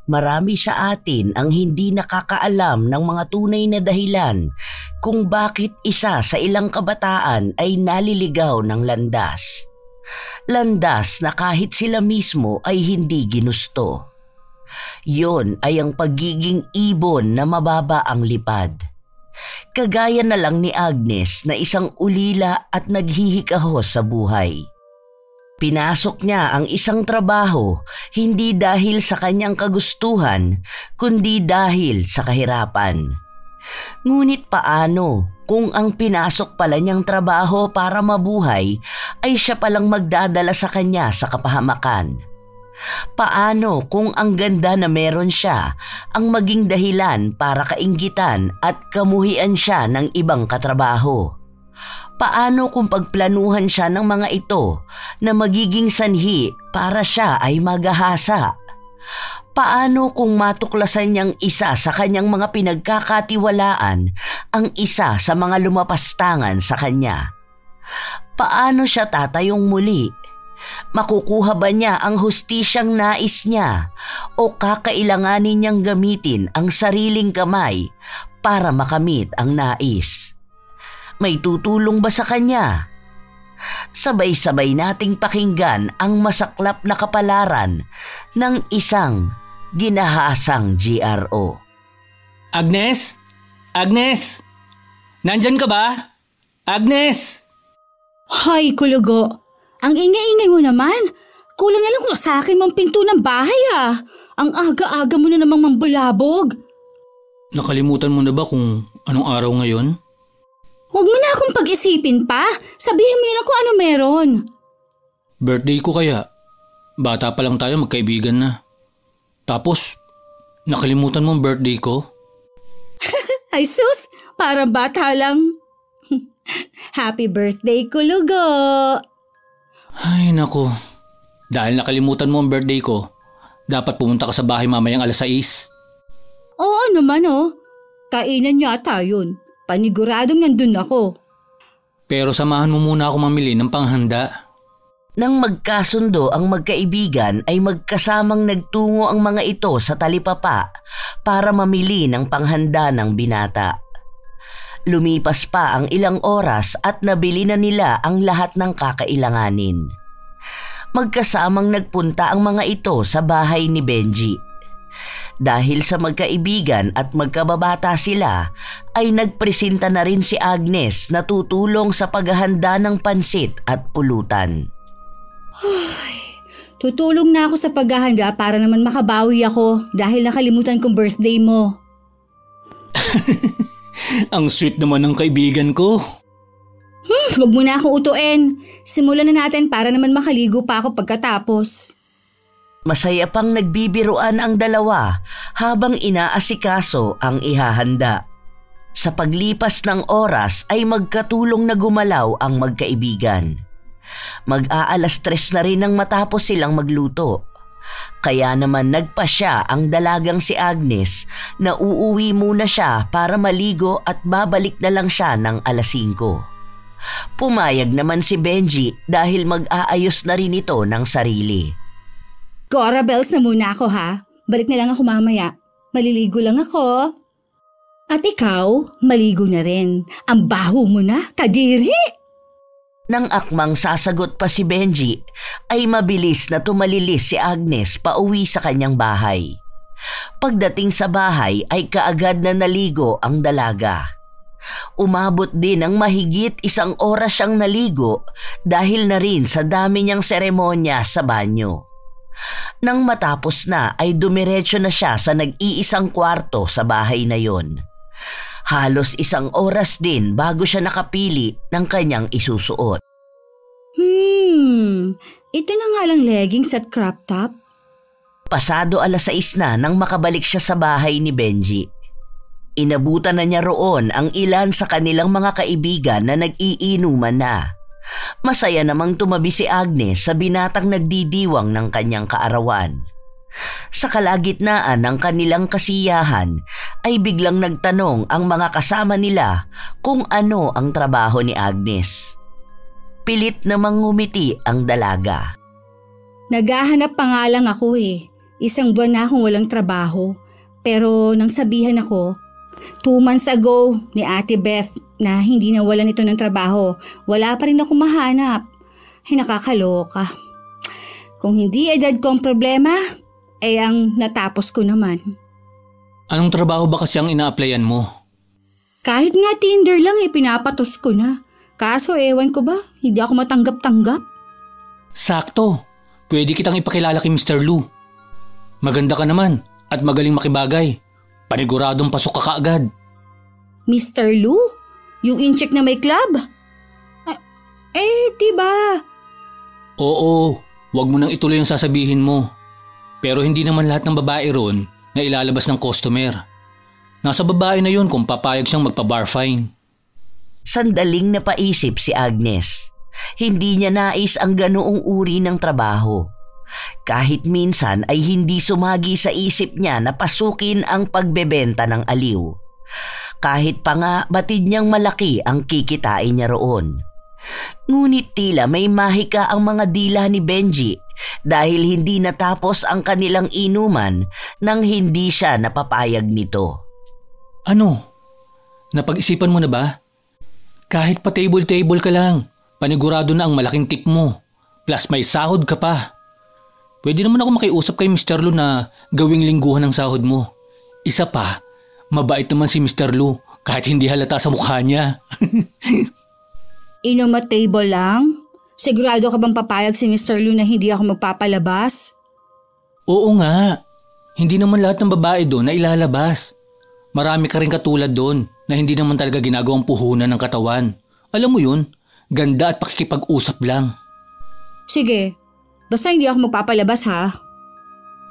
Marami sa atin ang hindi nakakaalam ng mga tunay na dahilan kung bakit isa sa ilang kabataan ay naliligaw ng landas. Landas na kahit sila mismo ay hindi ginusto. Yon ay ang pagiging ibon na mababa ang lipad. Kagaya na lang ni Agnes na isang ulila at naghihikahos sa buhay. Pinasok niya ang isang trabaho hindi dahil sa kanyang kagustuhan, kundi dahil sa kahirapan. Ngunit paano kung ang pinasok pala niyang trabaho para mabuhay ay siya palang magdadala sa kanya sa kapahamakan? Paano kung ang ganda na meron siya ang maging dahilan para kainggitan at kamuhian siya ng ibang katrabaho? Paano kung pagplanuhan siya ng mga ito na magiging sanhi para siya ay magahasa? Paano kung matuklasan niyang isa sa kanyang mga pinagkakatiwalaan ang isa sa mga lumapastangan sa kanya? Paano siya tatayong muli? Makukuha ba niya ang hustisyang nais niya o kakailanganin niyang gamitin ang sariling kamay para makamit ang nais? May tutulong ba sa kanya? Sabay-sabay nating pakinggan ang masaklap na kapalaran ng isang ginahasang GRO. Agnes? Agnes? Nandyan ka ba? Agnes? Hay, Kulugo. Ang ingay-ingay mo naman. Kulang na lang kung sa akin mong pinto ng bahay ah. Ang aga-aga mo na namang mambulabog. Nakalimutan mo na ba kung anong araw ngayon? Huwag mo na akong pag-isipin pa. Sabihin mo na lang kung ano meron. Birthday ko kaya. Bata pa lang tayo, magkaibigan na. Tapos, nakalimutan mo ang birthday ko? Ay sus, parang bata lang. Happy birthday, Kulugo. Ay naku, dahil nakalimutan mo ang birthday ko, dapat pumunta ka sa bahay mamayang 6:00. Oo naman oh. Kainan yata yun. Paniguradong nandun ako. Pero samahan mo muna ako mamili ng panghanda. Nang magkasundo ang magkaibigan ay magkasamang nagtungo ang mga ito sa talipapa para mamili ng panghanda ng binata. Lumipas pa ang ilang oras at nabili na nila ang lahat ng kakailanganin. Magkasamang nagpunta ang mga ito sa bahay ni Benji. Dahil sa magkaibigan at magkababata sila, ay nagpresenta na rin si Agnes na tutulong sa paghahanda ng pansit at pulutan. Tutulong na ako sa paghahanda para naman makabawi ako dahil nakalimutan kong birthday mo. Ang sweet naman ng kaibigan ko. Huwag mo na akong utuin. Simulan na natin para naman makaligo pa ako pagkatapos. Masaya pang nagbibiruan ang dalawa habang inaasikaso ang ihahanda. Sa paglipas ng oras ay magkatulong na gumalaw ang magkaibigan. Mag-aalas 3 na rin nang matapos silang magluto. Kaya naman nagpasya ang dalagang si Agnes na uuwi muna siya para maligo at babalik na lang siya ng 5:00. Pumayag naman si Benji dahil mag-aayos na rin ito ng sarili. Cora Bells na muna ako ha. Balik na lang ako mamaya. Maliligo lang ako. At ikaw, maligo na rin. Ang baho mo na, kadiri! Nang akmang sasagot pa si Benji, ay mabilis na tumalilis si Agnes pauwi sa kanyang bahay. Pagdating sa bahay ay kaagad na naligo ang dalaga. Umabot din ng mahigit 1 oras siyang naligo dahil na rin sa dami niyang seremonya sa banyo. Nang matapos na ay dumiretso na siya sa nag-iisang kwarto sa bahay na yon. Halos 1 oras din bago siya nakapili ng kanyang isusuot. Ito na nga lang leggings at crop top. Pasado 6:00 na nang makabalik siya sa bahay ni Benji. Inabutan na niya roon ang ilan sa kanilang mga kaibigan na nag-iinuman na. Masaya namang tumabi si Agnes sa binatang nagdidiwang ng kanyang kaarawan. Sa kalagitnaan ng kanilang kasiyahan ay biglang nagtanong ang mga kasama nila kung ano ang trabaho ni Agnes. Pilit namang ngumiti ang dalaga. Naghahanap pa nga lang ako eh. 1 buwan na akong walang trabaho. Pero nang sabihan ako, 2 months ago ni Ate Beth na hindi nawalan ito ng trabaho, wala pa rin ako mahanap. Ay nakakaloka. Kung hindi edad ko ang problema, ay ang natapos ko naman. Anong trabaho ba kasi ang ina-applyan mo? Kahit nga Tinder lang pinapatos ko na. Kaso ewan ko ba, hindi ako matanggap-tanggap. Sakto. Pwede kitang ipakilala kay Mr. Lou. Maganda ka naman at magaling makibagay. Paniguradong pasok ka kaagad. Mr. Lou? Yung in-check na may club? Diba? Oo, wag mo nang ituloy yung sasabihin mo. Pero hindi naman lahat ng babae ron na ilalabas ng customer. Nasa babae na yun kung papayag siyang magpa-bar fine. Sandaling napaisip si Agnes. Hindi niya nais ang ganoong uri ng trabaho. Kahit minsan ay hindi sumagi sa isip niya na pasukin ang pagbebenta ng aliw. Kahit pa nga batid niyang malaki ang kikitain niya roon. Ngunit tila may mahika ang mga dila ni Benji dahil hindi natapos ang kanilang inuman nang hindi siya napapayag nito. Ano? Napag-isipan mo na ba? Kahit pa table-table ka lang, panigurado na ang malaking tip mo. Plus may sahod ka pa. Pwede naman ako makiusap kay Mr. Lou na gawing lingguhan ng sahod mo. Isa pa, mabait naman si Mr. Lou kahit hindi halata sa mukha niya. Inom at table lang? Sigurado ka bang papayag si Mr. Lou na hindi ako magpapalabas? Oo nga. Hindi naman lahat ng babae doon na ilalabas. Marami ka rin katulad doon na hindi naman talaga ginagawang puhunan ng katawan. Alam mo yun, ganda at pakikipag-usap lang. Sige, basta hindi ako magpapalabas ha.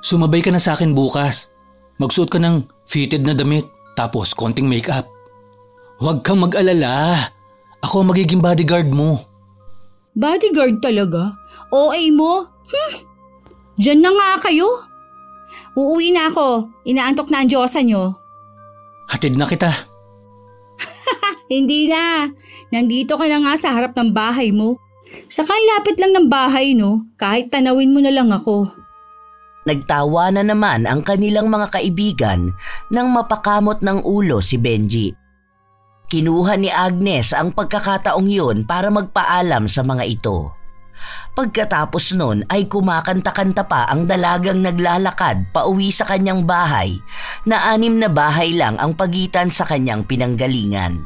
Sumabay ka na sa akin bukas. Magsuot ka ng fitted na damit, tapos konting makeup. Huwag kang mag-alala. Ako ang magiging bodyguard mo. Bodyguard talaga? OA mo? Diyan na nga kayo. Uuwi na ako. Inaantok na ang Diyosa nyo. Hatid na kita. Hindi na. Nandito ka na nga sa harap ng bahay mo. Saka lapit lang ng bahay no, kahit tanawin mo na lang ako. Nagtawa na naman ang kanilang mga kaibigan nang mapakamot ng ulo si Benji. Kinuha ni Agnes ang pagkakataong yun para magpaalam sa mga ito. Pagkatapos nun ay kumakanta-kanta pa ang dalagang naglalakad pauwi sa kanyang bahay na 6 na bahay lang ang pagitan sa kanyang pinanggalingan.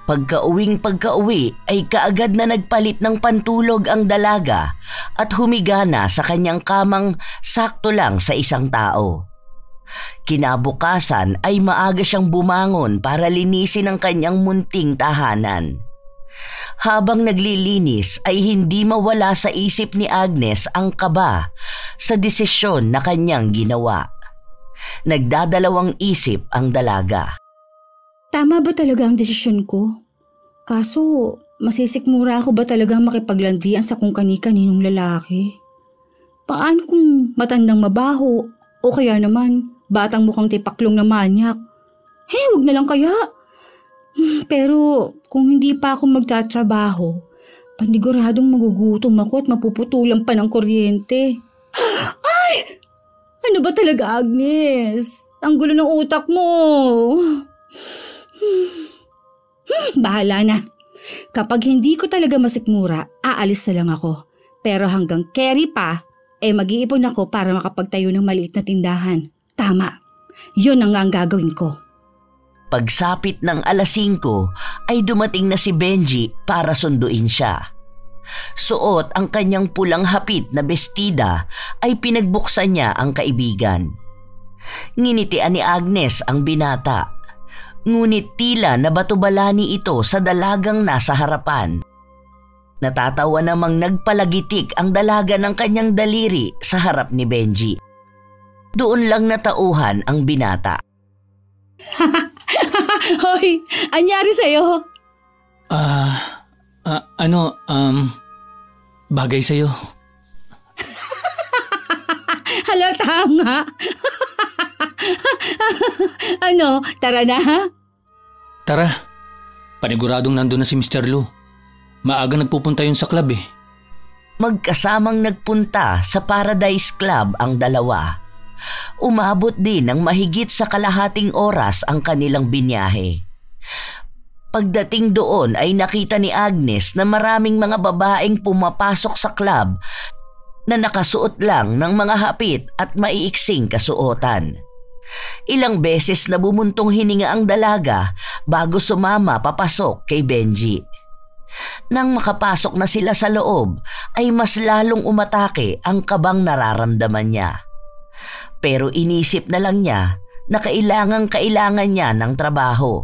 Pagka-uwi ay kaagad na nagpalit ng pantulog ang dalaga at humiga na sa kanyang kamang sakto lang sa isang tao. Kinabukasan ay maaga siyang bumangon para linisin ang kanyang munting tahanan. Habang naglilinis ay hindi mawala sa isip ni Agnes ang kaba sa desisyon na kanyang ginawa. Nagdadalawang isip ang dalaga. Tama ba talaga ang desisyon ko? Kaso, masisikmura ako ba talagang makipaglandian sa kung kani-kaninong lalaki? Paano kung matandang mabaho o kaya naman batang mukhang tipaklong na manyak? Wag na lang kaya. Pero kung hindi pa ako magtatrabaho, paniguradong magugutom ako at mapuputulan pa ng kuryente. Ay! Ano ba talaga, Agnes? Ang gulo ng utak mo. Bahala na. Kapag hindi ko talaga masikmura, aalis na lang ako. Pero hanggang carry pa, mag-iipon ako para makapagtayo ng maliit na tindahan. Tama. Yun ang gagawin ko. Pagsapit ng 5:00 ay dumating na si Benji para sunduin siya. Suot ang kanyang pulang hapit na bestida ay pinagbuksan niya ang kaibigan. Nginitian ni Agnes ang binata. Ngunit tila nabatubalani ito sa dalagang nasa harapan. Natatawa namang nagpalagitik ang dalaga ng kanyang daliri sa harap ni Benji. Doon lang natauhan ang binata. Hoy, anyari sa'yo? Bagay sa'yo. Halata nga. Tara na ha? Tara, paniguradong nandun na si Mr. Lou. Maaga nagpupunta yun sa club eh. Magkasamang nagpunta sa Paradise Club ang dalawa. Umabot din ng mahigit sa kalahating oras ang kanilang binyahe. Pagdating doon ay nakita ni Agnes na maraming mga babaeng pumapasok sa club na nakasuot lang ng mga hapit at maiiksing kasuotan. Ilang beses na bumuntong hininga ang dalaga bago sumama papasok kay Benji. Nang makapasok na sila sa loob ay mas lalong umatake ang kabang nararamdaman niya. Pero inisip na lang niya na kailangan niya ng trabaho.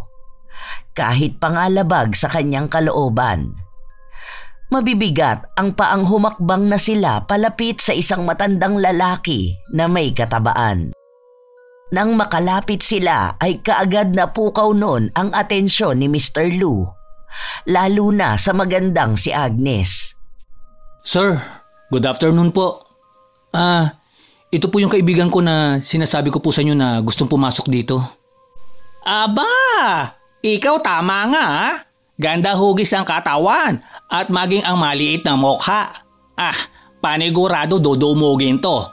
Kahit pangalabag sa kanyang kalooban. Mabibigat ang paang humakbang na sila palapit sa isang matandang lalaki na may katabaan. Nang makalapit sila ay kaagad na pukaw noon ang atensyon ni Mr. Lu, lalo na sa magandang si Agnes. Sir, good afternoon po. Ito po yung kaibigan ko na sinasabi ko po sa inyo na gustong pumasok dito. Aba, ikaw tama nga ha? Ganda hugis ang katawan at maging ang maliit na mukha. Panigurado dudumugin to.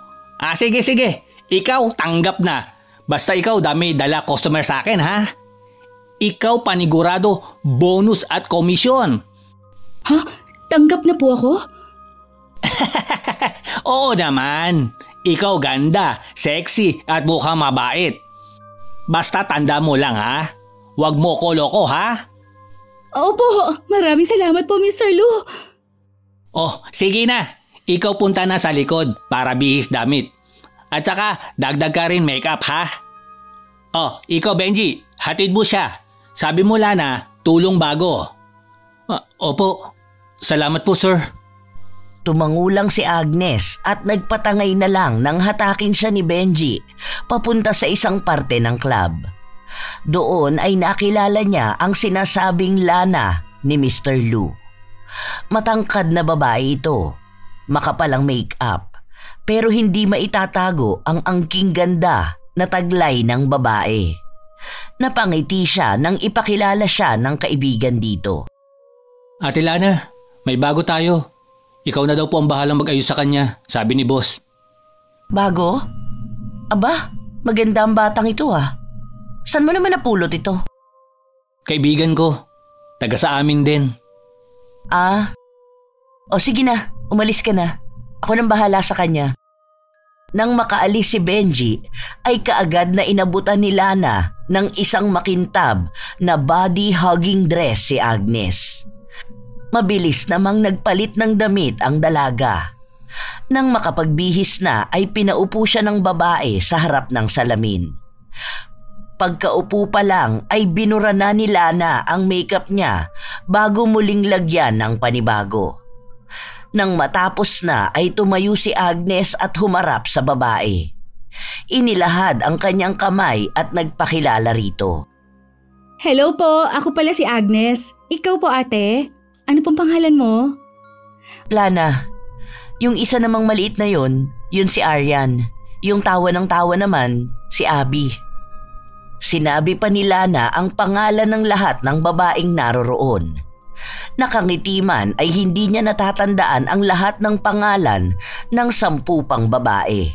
Sige, ikaw tanggap na. Basta ikaw dami dala customer sa akin ha. Ikaw panigurado bonus at komisyon. Ha? Tanggap na po ako? Oo naman. Ikaw ganda, sexy at mukhang mabait. Basta tanda mo lang ha. Huwag mo ko loko ha. Opo, maraming salamat po Mr. Lu. Sige na. Ikaw punta na sa likod para bihis damit. At saka dagdag ka rin makeup ha. Ikaw Benji, hatid mo siya. Sabi mo Lana, tulong bago. Opo, salamat po sir. Tumangulang si Agnes at nagpatangay na lang nang hatakin siya ni Benji papunta sa isang parte ng club. Doon ay nakilala niya ang sinasabing Lana ni Mr. Lu. Matangkad na babae ito, makapalang make-up, pero hindi maitatago ang angking ganda na taglay ng babae. Napangiti siya nang ipakilala siya ng kaibigan dito. Ate Lana, may bago tayo. Ikaw na daw po ang bahalang mag-ayos sa kanya, sabi ni boss. Bago? Aba, maganda ang batang ito ah. Saan mo naman napulot ito? Kaibigan ko, taga sa amin din. Sige na, umalis ka na. Ako nang bahala sa kanya. Nang makaalis si Benji, ay kaagad na inabutan ni Lana ng isang makintab na body-hugging dress si Agnes. Mabilis namang nagpalit ng damit ang dalaga. Nang makapagbihis na ay pinaupo siya ng babae sa harap ng salamin. Pagkaupo pa lang ay binura na ni Lana ang makeup niya bago muling lagyan ng panibago. Nang matapos na ay tumayo si Agnes at humarap sa babae. Inilahad ang kanyang kamay at nagpakilala rito. Hello po, ako pala si Agnes. Ikaw po ate? Ano pong pangalan mo? Lana, yung isa namang maliit na yun si Aryan. Yung tawa ng tawa naman, si Abby. Sinabi pa ni Lana ang pangalan ng lahat ng babaeng naroroon. Nakangiti man ay hindi niya natatandaan ang lahat ng pangalan ng 10 pang babae.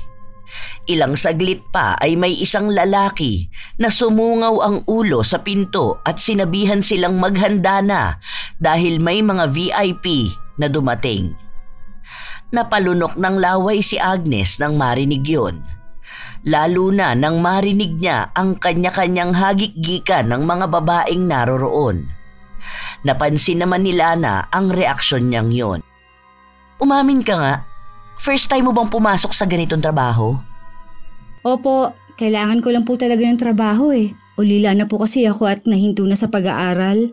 Ilang saglit pa ay may isang lalaki na sumungaw ang ulo sa pinto at sinabihan silang maghanda na dahil may mga VIP na dumating. Napalunok ng laway si Agnes nang marinig yun. Lalo na nang marinig niya ang kanya-kanyang hagik-gikan ng mga babaeng naroroon. Napansin naman ni Lana ang reaksyon niyang yon. Umamin ka nga, first time mo bang pumasok sa ganitong trabaho? Opo, kailangan ko lang po talaga ng trabaho eh. Ulila na po kasi ako at nahinto na sa pag-aaral.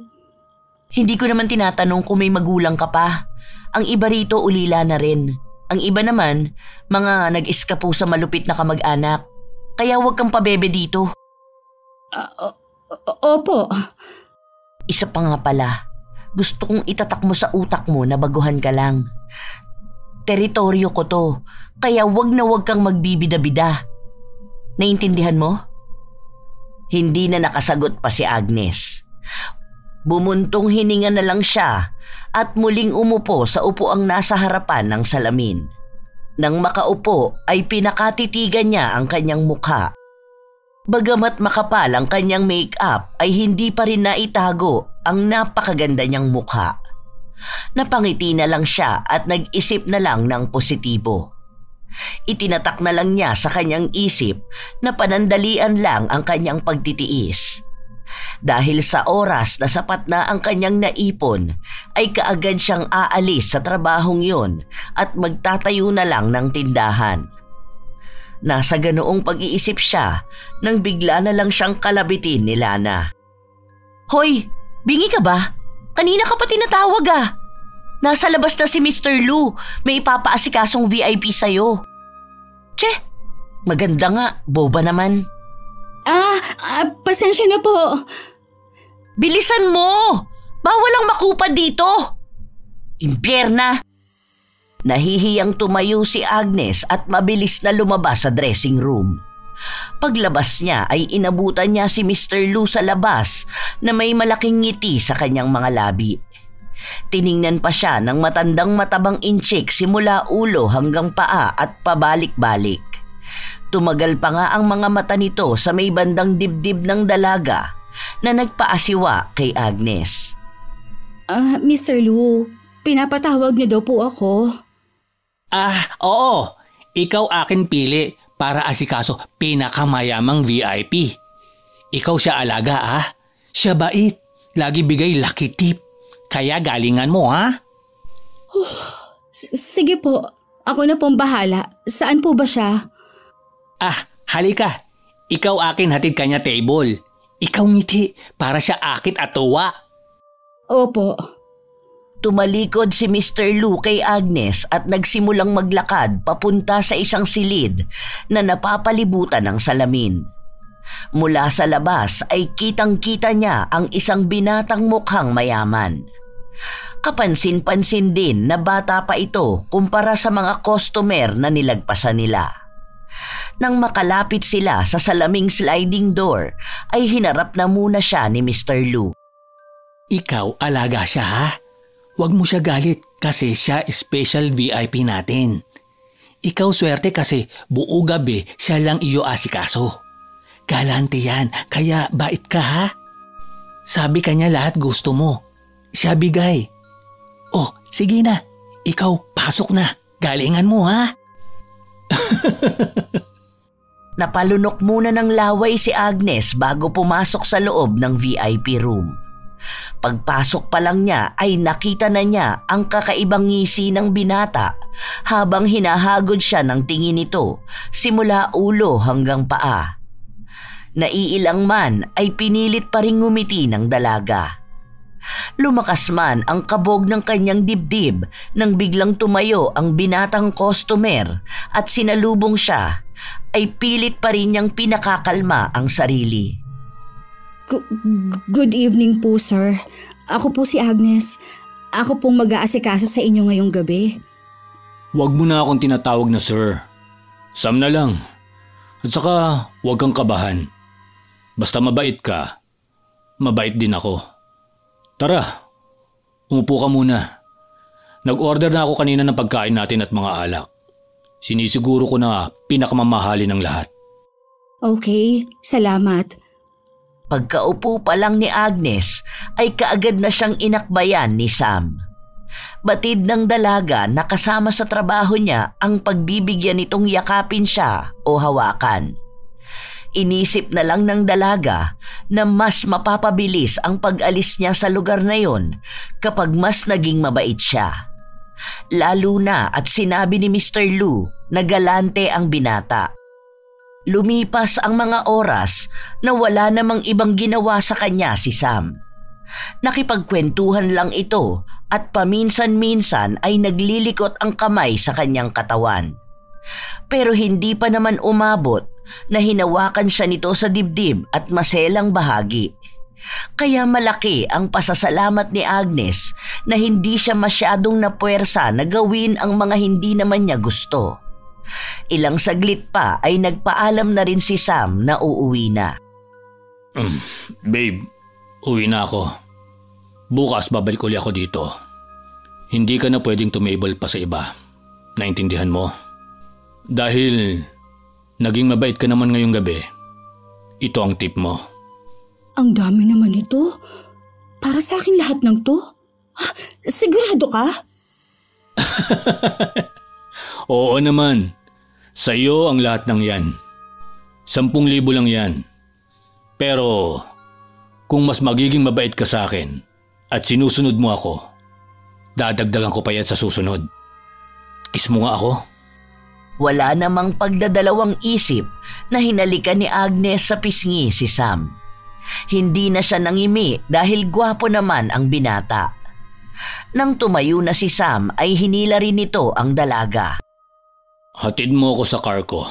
Hindi ko naman tinatanong kung may magulang ka pa. Ang iba rito ulila na rin. Ang iba naman, mga nag-iskapo sa malupit na kamag-anak. Kaya huwag kang pabebe dito. Opo. Isa pa nga pala, gusto kong itatak mo sa utak mo na baguhan ka lang. Teritoryo ko to, kaya wag na wag kang magbibida-bida. Naintindihan mo? Hindi na nakasagot pa si Agnes. Bumuntong hininga na lang siya at muling umupo sa upuang nasa harapan ng salamin. Nang makaupo ay pinakatitigan niya ang kanyang mukha. Bagamat makapal ang kanyang make-up ay hindi pa rin naitago ang napakaganda niyang mukha. Napangiti na lang siya at nag-isip na lang ng positibo. Itinatak na lang niya sa kanyang isip na panandalian lang ang kanyang pagtitiis. Dahil sa oras na sapat na ang kanyang naipon, ay kaagad siyang aalis sa trabahong yun at magtatayo na lang ng tindahan. Nasa ganoong pag-iisip siya nang bigla na lang siyang kalabitin ni Lana. "Hoy, bingi ka ba? Kanina ka pa tinatawag ah. Nasa labas na si Mr. Lu, may ipapaasikasong VIP sa'yo." "Tse, maganda nga, boba naman." Pasensya na po. "Bilisan mo! Bawal ang makupad dito!" Impyerna! Nahihiyang tumayo si Agnes at mabilis na lumabas sa dressing room. Paglabas niya ay inabutan niya si Mr. Lu sa labas na may malaking ngiti sa kanyang mga labi. Tiningnan pa siya ng matandang matabang inchik simula ulo hanggang paa at pabalik-balik. Tumagal pa nga ang mga mata nito sa may bandang dibdib ng dalaga na nagpaasiwa kay Agnes. Mr. Lu, pinapatawag niyo daw po ako. Oo. Ikaw akin pili para asikaso pinakamayamang VIP. Ikaw siya alaga Siya bait. Lagi bigay lucky tip. Kaya galingan mo Sige po, ako na pong bahala. Saan po ba siya? Halika. Ikaw akin hatid kanya table. Ikaw ngiti para siya akit at tuwa. Opo. Tumalikod si Mr. Lu kay Agnes at nagsimulang maglakad papunta sa isang silid na napapalibutan ng salamin. Mula sa labas ay kitang-kita niya ang isang binatang mukhang mayaman. Kapansin-pansin din na bata pa ito kumpara sa mga customer na nilagpasan nila. Nang makalapit sila sa salaming sliding door, ay hinarap na muna siya ni Mr. Lu. Ikaw alaga siya Huwag mo siya galit kasi siya special VIP natin. Ikaw swerte kasi buo gabi siya lang iyo asikaso. Galante yan, kaya bait ka Sabi kanya lahat gusto mo. Siya bigay. Sige na. Ikaw pasok na. Galingan mo Napalunok muna ng laway si Agnes bago pumasok sa loob ng VIP room. Pagpasok pa lang niya ay nakita na niya ang kakaibang ngisi ng binata habang hinahagod siya ng tingin nito simula ulo hanggang paa. Naiilang man ay pinilit pa ring ngumiti ng dalaga. Lumakas man ang kabog ng kanyang dibdib nang biglang tumayo ang binatang customer at sinalubong siya, ay pilit pa rin niyang pinakakalma ang sarili. Good evening po, sir. Ako po si Agnes. Ako pong mag-aasikaso sa inyo ngayong gabi. Huwag mo na akong tinatawag na sir. Sam na lang. At saka huwag kang kabahan. Basta mabait ka, mabait din ako. Tara, umupo ka muna. Nag-order na ako kanina ng pagkain natin at mga alak. Sinisiguro ko na pinakamamahali ng lahat. Okay, salamat. Pagkaupo pa lang ni Agnes ay kaagad na siyang inakbayan ni Sam. Batid ng dalaga na kasama sa trabaho niya ang pagbibigyan nitong yakapin siya o hawakan. Inisip na lang ng dalaga na mas mapapabilis ang pag-alis niya sa lugar na yon kapag mas naging mabait siya. Lalo na at sinabi ni Mr. Lu na galante ang binata. Lumipas ang mga oras na wala namang ibang ginawa sa kanya si Sam. Nakipagkwentuhan lang ito at paminsan-minsan ay naglilikot ang kamay sa kanyang katawan. Pero hindi pa naman umabot na hinawakan siya nito sa dibdib at maselang bahagi. Kaya malaki ang pasasalamat ni Agnes na hindi siya masyadong napuwersa na gawin ang mga hindi naman niya gusto. Ilang saglit pa ay nagpaalam na rin si Sam na uuwi na. Babe, uwi na ako. Bukas babalik ulit ako dito. Hindi ka na pwedeng tumable pa sa iba. Naintindihan mo? Dahil naging mabait ka naman ngayong gabi, ito ang tip mo. Ang dami naman ito. Para sa akin lahat ng to. Sigurado ka? Oo naman. Sa'yo ang lahat ng yan. 10,000 lang yan. Pero kung mas magiging mabait ka sa akin at sinusunod mo ako, dadagdagan ko pa yan sa susunod. Kiss mo nga ako. Wala namang pagdadalawang isip na hinalikan ni Agnes sa pisngi si Sam. Hindi na siya nangimi dahil gwapo naman ang binata. Nang tumayo na si Sam ay hinila rin nito ang dalaga. Hatid mo ako sa car ko.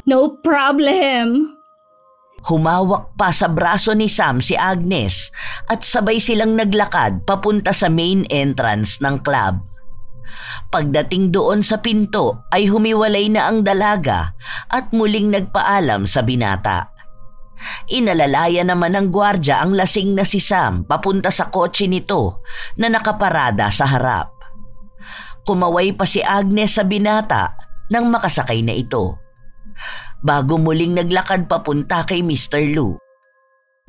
No problem. Humawak pa sa braso ni Sam si Agnes at sabay silang naglakad papunta sa main entrance ng club. Pagdating doon sa pinto ay humiwalay na ang dalaga at muling nagpaalam sa binata. Inalalaya naman ng gwardya ang lasing na si Sam papunta sa kotse nito na nakaparada sa harap. Kumaway pa si Agnes sa binata nang makasakay na ito. Bago muling naglakad papunta kay Mr. Lu.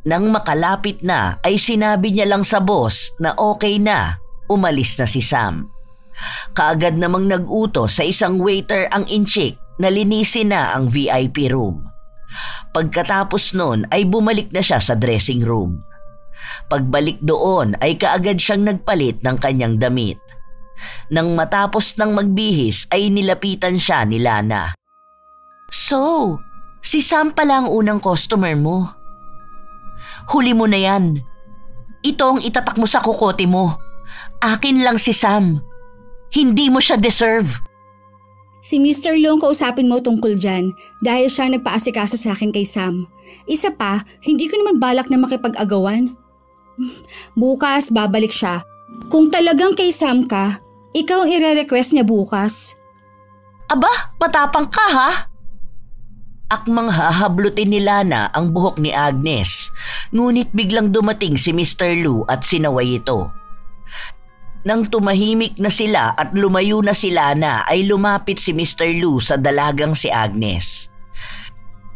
Nang makalapit na ay sinabi niya lang sa boss na okay na, umalis na si Sam. Kaagad namang nag-utos sa isang waiter ang inchik na linisin na ang VIP room. Pagkatapos nun ay bumalik na siya sa dressing room. Pagbalik doon ay kaagad siyang nagpalit ng kanyang damit. Nang matapos ng magbihis ay nilapitan siya ni Lana. So, si Sam pala ang unang customer mo. Huli mo na yan. Ito ang itatak mo sa kukote mo. Akin lang si Sam. Hindi mo siya deserve. Si Mr. Long kausapin mo tungkol dyan dahil siya nagpaasikaso sa akin kay Sam. Isa pa, hindi ko naman balak na makipag-agawan. Bukas babalik siya. Kung talagang kay Sam ka, ikaw ang ire-request niya bukas. Aba, matapang ka ha? Akmang hahablutin ni Lana ang buhok ni Agnes, ngunit biglang dumating si Mr. Lu at sinaway ito. Nang tumahimik na sila at lumayo na si Lana ay lumapit si Mr. Lu sa dalagang si Agnes.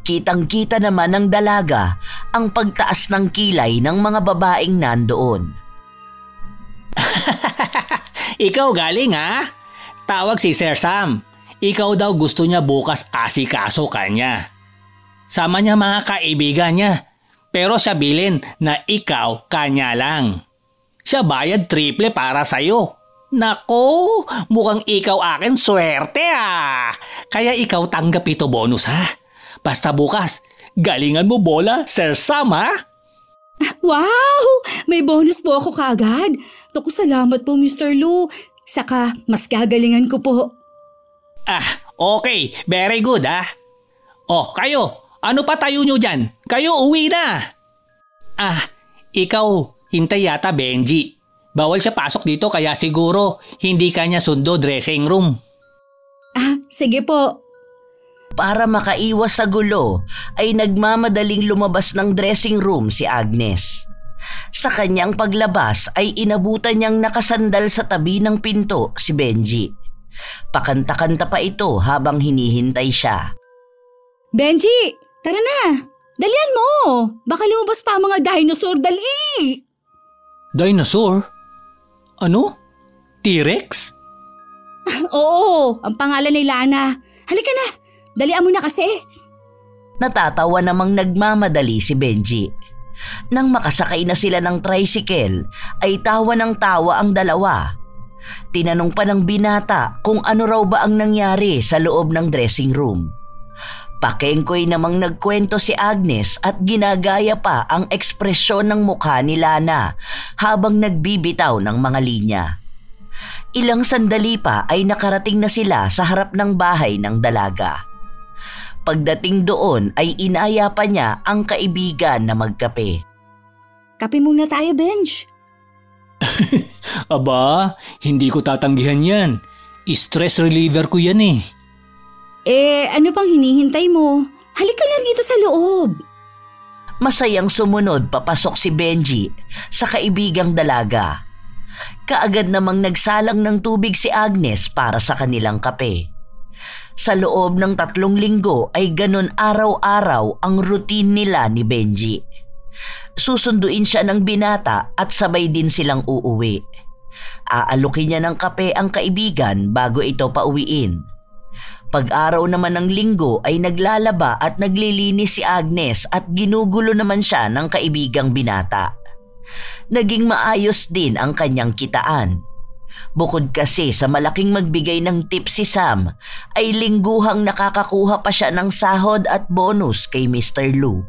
Kitang-kita naman ng dalaga ang pagtaas ng kilay ng mga babaeng nandoon. Ikaw galing ha? Tawag si Sir Sam. Ikaw daw gusto niya bukas asikaso kanya. Sama niya mga kaibigan niya. Pero siya bilin na ikaw kanya lang. Siya bayad triple para sa'yo. Nako, mukhang ikaw akin swerte ah. Kaya ikaw tanggap ito bonus ha. Basta bukas, galingan mo bola, Sir Sam ha? Wow! May bonus po ako kaagad. Naku, salamat po Mr. Lu. Saka, mas gagalingan ko po. Okay. Very good ha. Oh, kayo. Ano pa tayo nyo dyan? Kayo uwi na. Ikaw, hintay yata Benji. Bawal siya pasok dito kaya siguro hindi kanya sundo dressing room. Sige po. Para makaiwas sa gulo ay nagmamadaling lumabas ng dressing room si Agnes. Sa kanyang paglabas ay inabutan niyang nakasandal sa tabi ng pinto si Benji. Pakanta-kanta pa ito habang hinihintay siya. Benji, tara na. Dalian mo. Baka lumabas pa ang mga dinosaur, dali. Dinosaur? Ano? T-Rex? Oo, ang pangalan ni Lana. Halika na. Dalian mo na kasi. Natatawa namang nagmamadali si Benji. Nang makasakay na sila ng tricycle, ay tawa ng tawa ang dalawa. Tinanong pa ng binata kung ano raw ba ang nangyari sa loob ng dressing room. Pakengkoy namang nagkwento si Agnes at ginagaya pa ang ekspresyon ng mukha ni Lana habang nagbibitaw ng mga linya. Ilang sandali pa ay nakarating na sila sa harap ng bahay ng dalaga. Pagdating doon ay inaya pa niya ang kaibigan na magkape. Kape muna tayo, Benj. Aba, hindi ko tatanggihan yan. Stress reliever ko yan eh. Ano pang hinihintay mo? Halika lang dito sa loob. Masayang sumunod papasok si Benji sa kaibigang dalaga. Kaagad namang nagsalang ng tubig si Agnes para sa kanilang kape. Sa loob ng 3 linggo ay ganon araw-araw ang routine nila ni Benji. Susunduin siya ng binata at sabay din silang uuwi. Aalukin niya ng kape ang kaibigan bago ito pauwiin. Pag-araw naman ng linggo ay naglalaba at naglilinis si Agnes at ginugulo naman siya ng kaibigang binata. Naging maayos din ang kanyang kitaan. Bukod kasi sa malaking magbigay ng tip si Sam, ay lingguhang nakakakuha pa siya ng sahod at bonus kay Mr. Lou.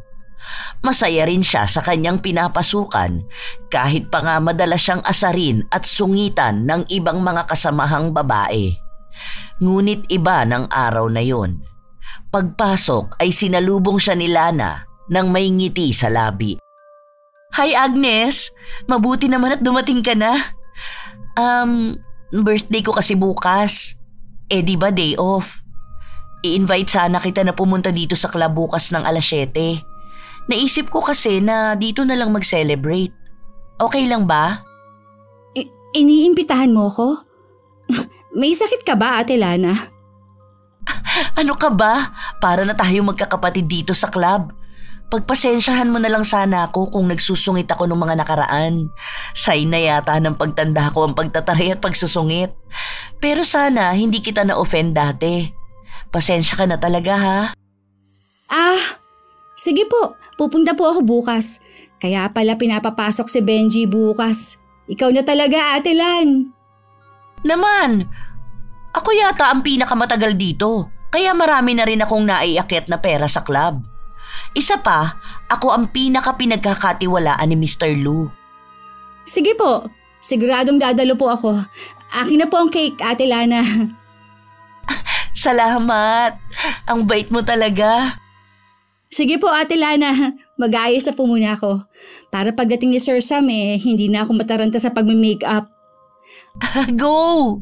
Masaya rin siya sa kanyang pinapasukan kahit pa nga madalas siyang asarin at sungitan ng ibang mga kasamahang babae. Ngunit iba ng araw na yon. Pagpasok ay sinalubong siya ni Lana nang may ngiti sa labi. Hi Agnes! Mabuti naman at dumating ka na. Birthday ko kasi bukas. Di ba day off? I-invite sana kita na pumunta dito sa club bukas ng 7:00. Naisip ko kasi na dito na lang mag-celebrate. Okay lang ba? Iniimbitahan mo ko? May sakit ka ba, Ate Lana? Ano ka ba? Para na tayo magkakapatid dito sa club. Pagpasensyahan mo na lang sana ako kung nagsusungit ako ng mga nakaraan. Sign na yata ng pagtanda ko ang pagtataray at pagsusungit. Pero sana hindi kita na-offend dati. Pasensya ka na talaga ha? Sige po. Pupunta po ako bukas. Kaya pala pinapapasok si Benji bukas. Ikaw na talaga, Ate Lan. Naman, ako yata ang pinakamatagal dito. Kaya marami na rin akong naiakyat na pera sa club. Isa pa, ako ang pinaka-pinagkakatiwalaan ni Mr. Lou. Sige po, siguradong dadalo po ako. Akin na po ang cake, Ate Lana. Salamat, ang bait mo talaga. Sige po, Ate Lana, mag-aayos na po muna ako. Para pagdating ni Sir Sam hindi na ako mataranta sa pagme-makeup. Go!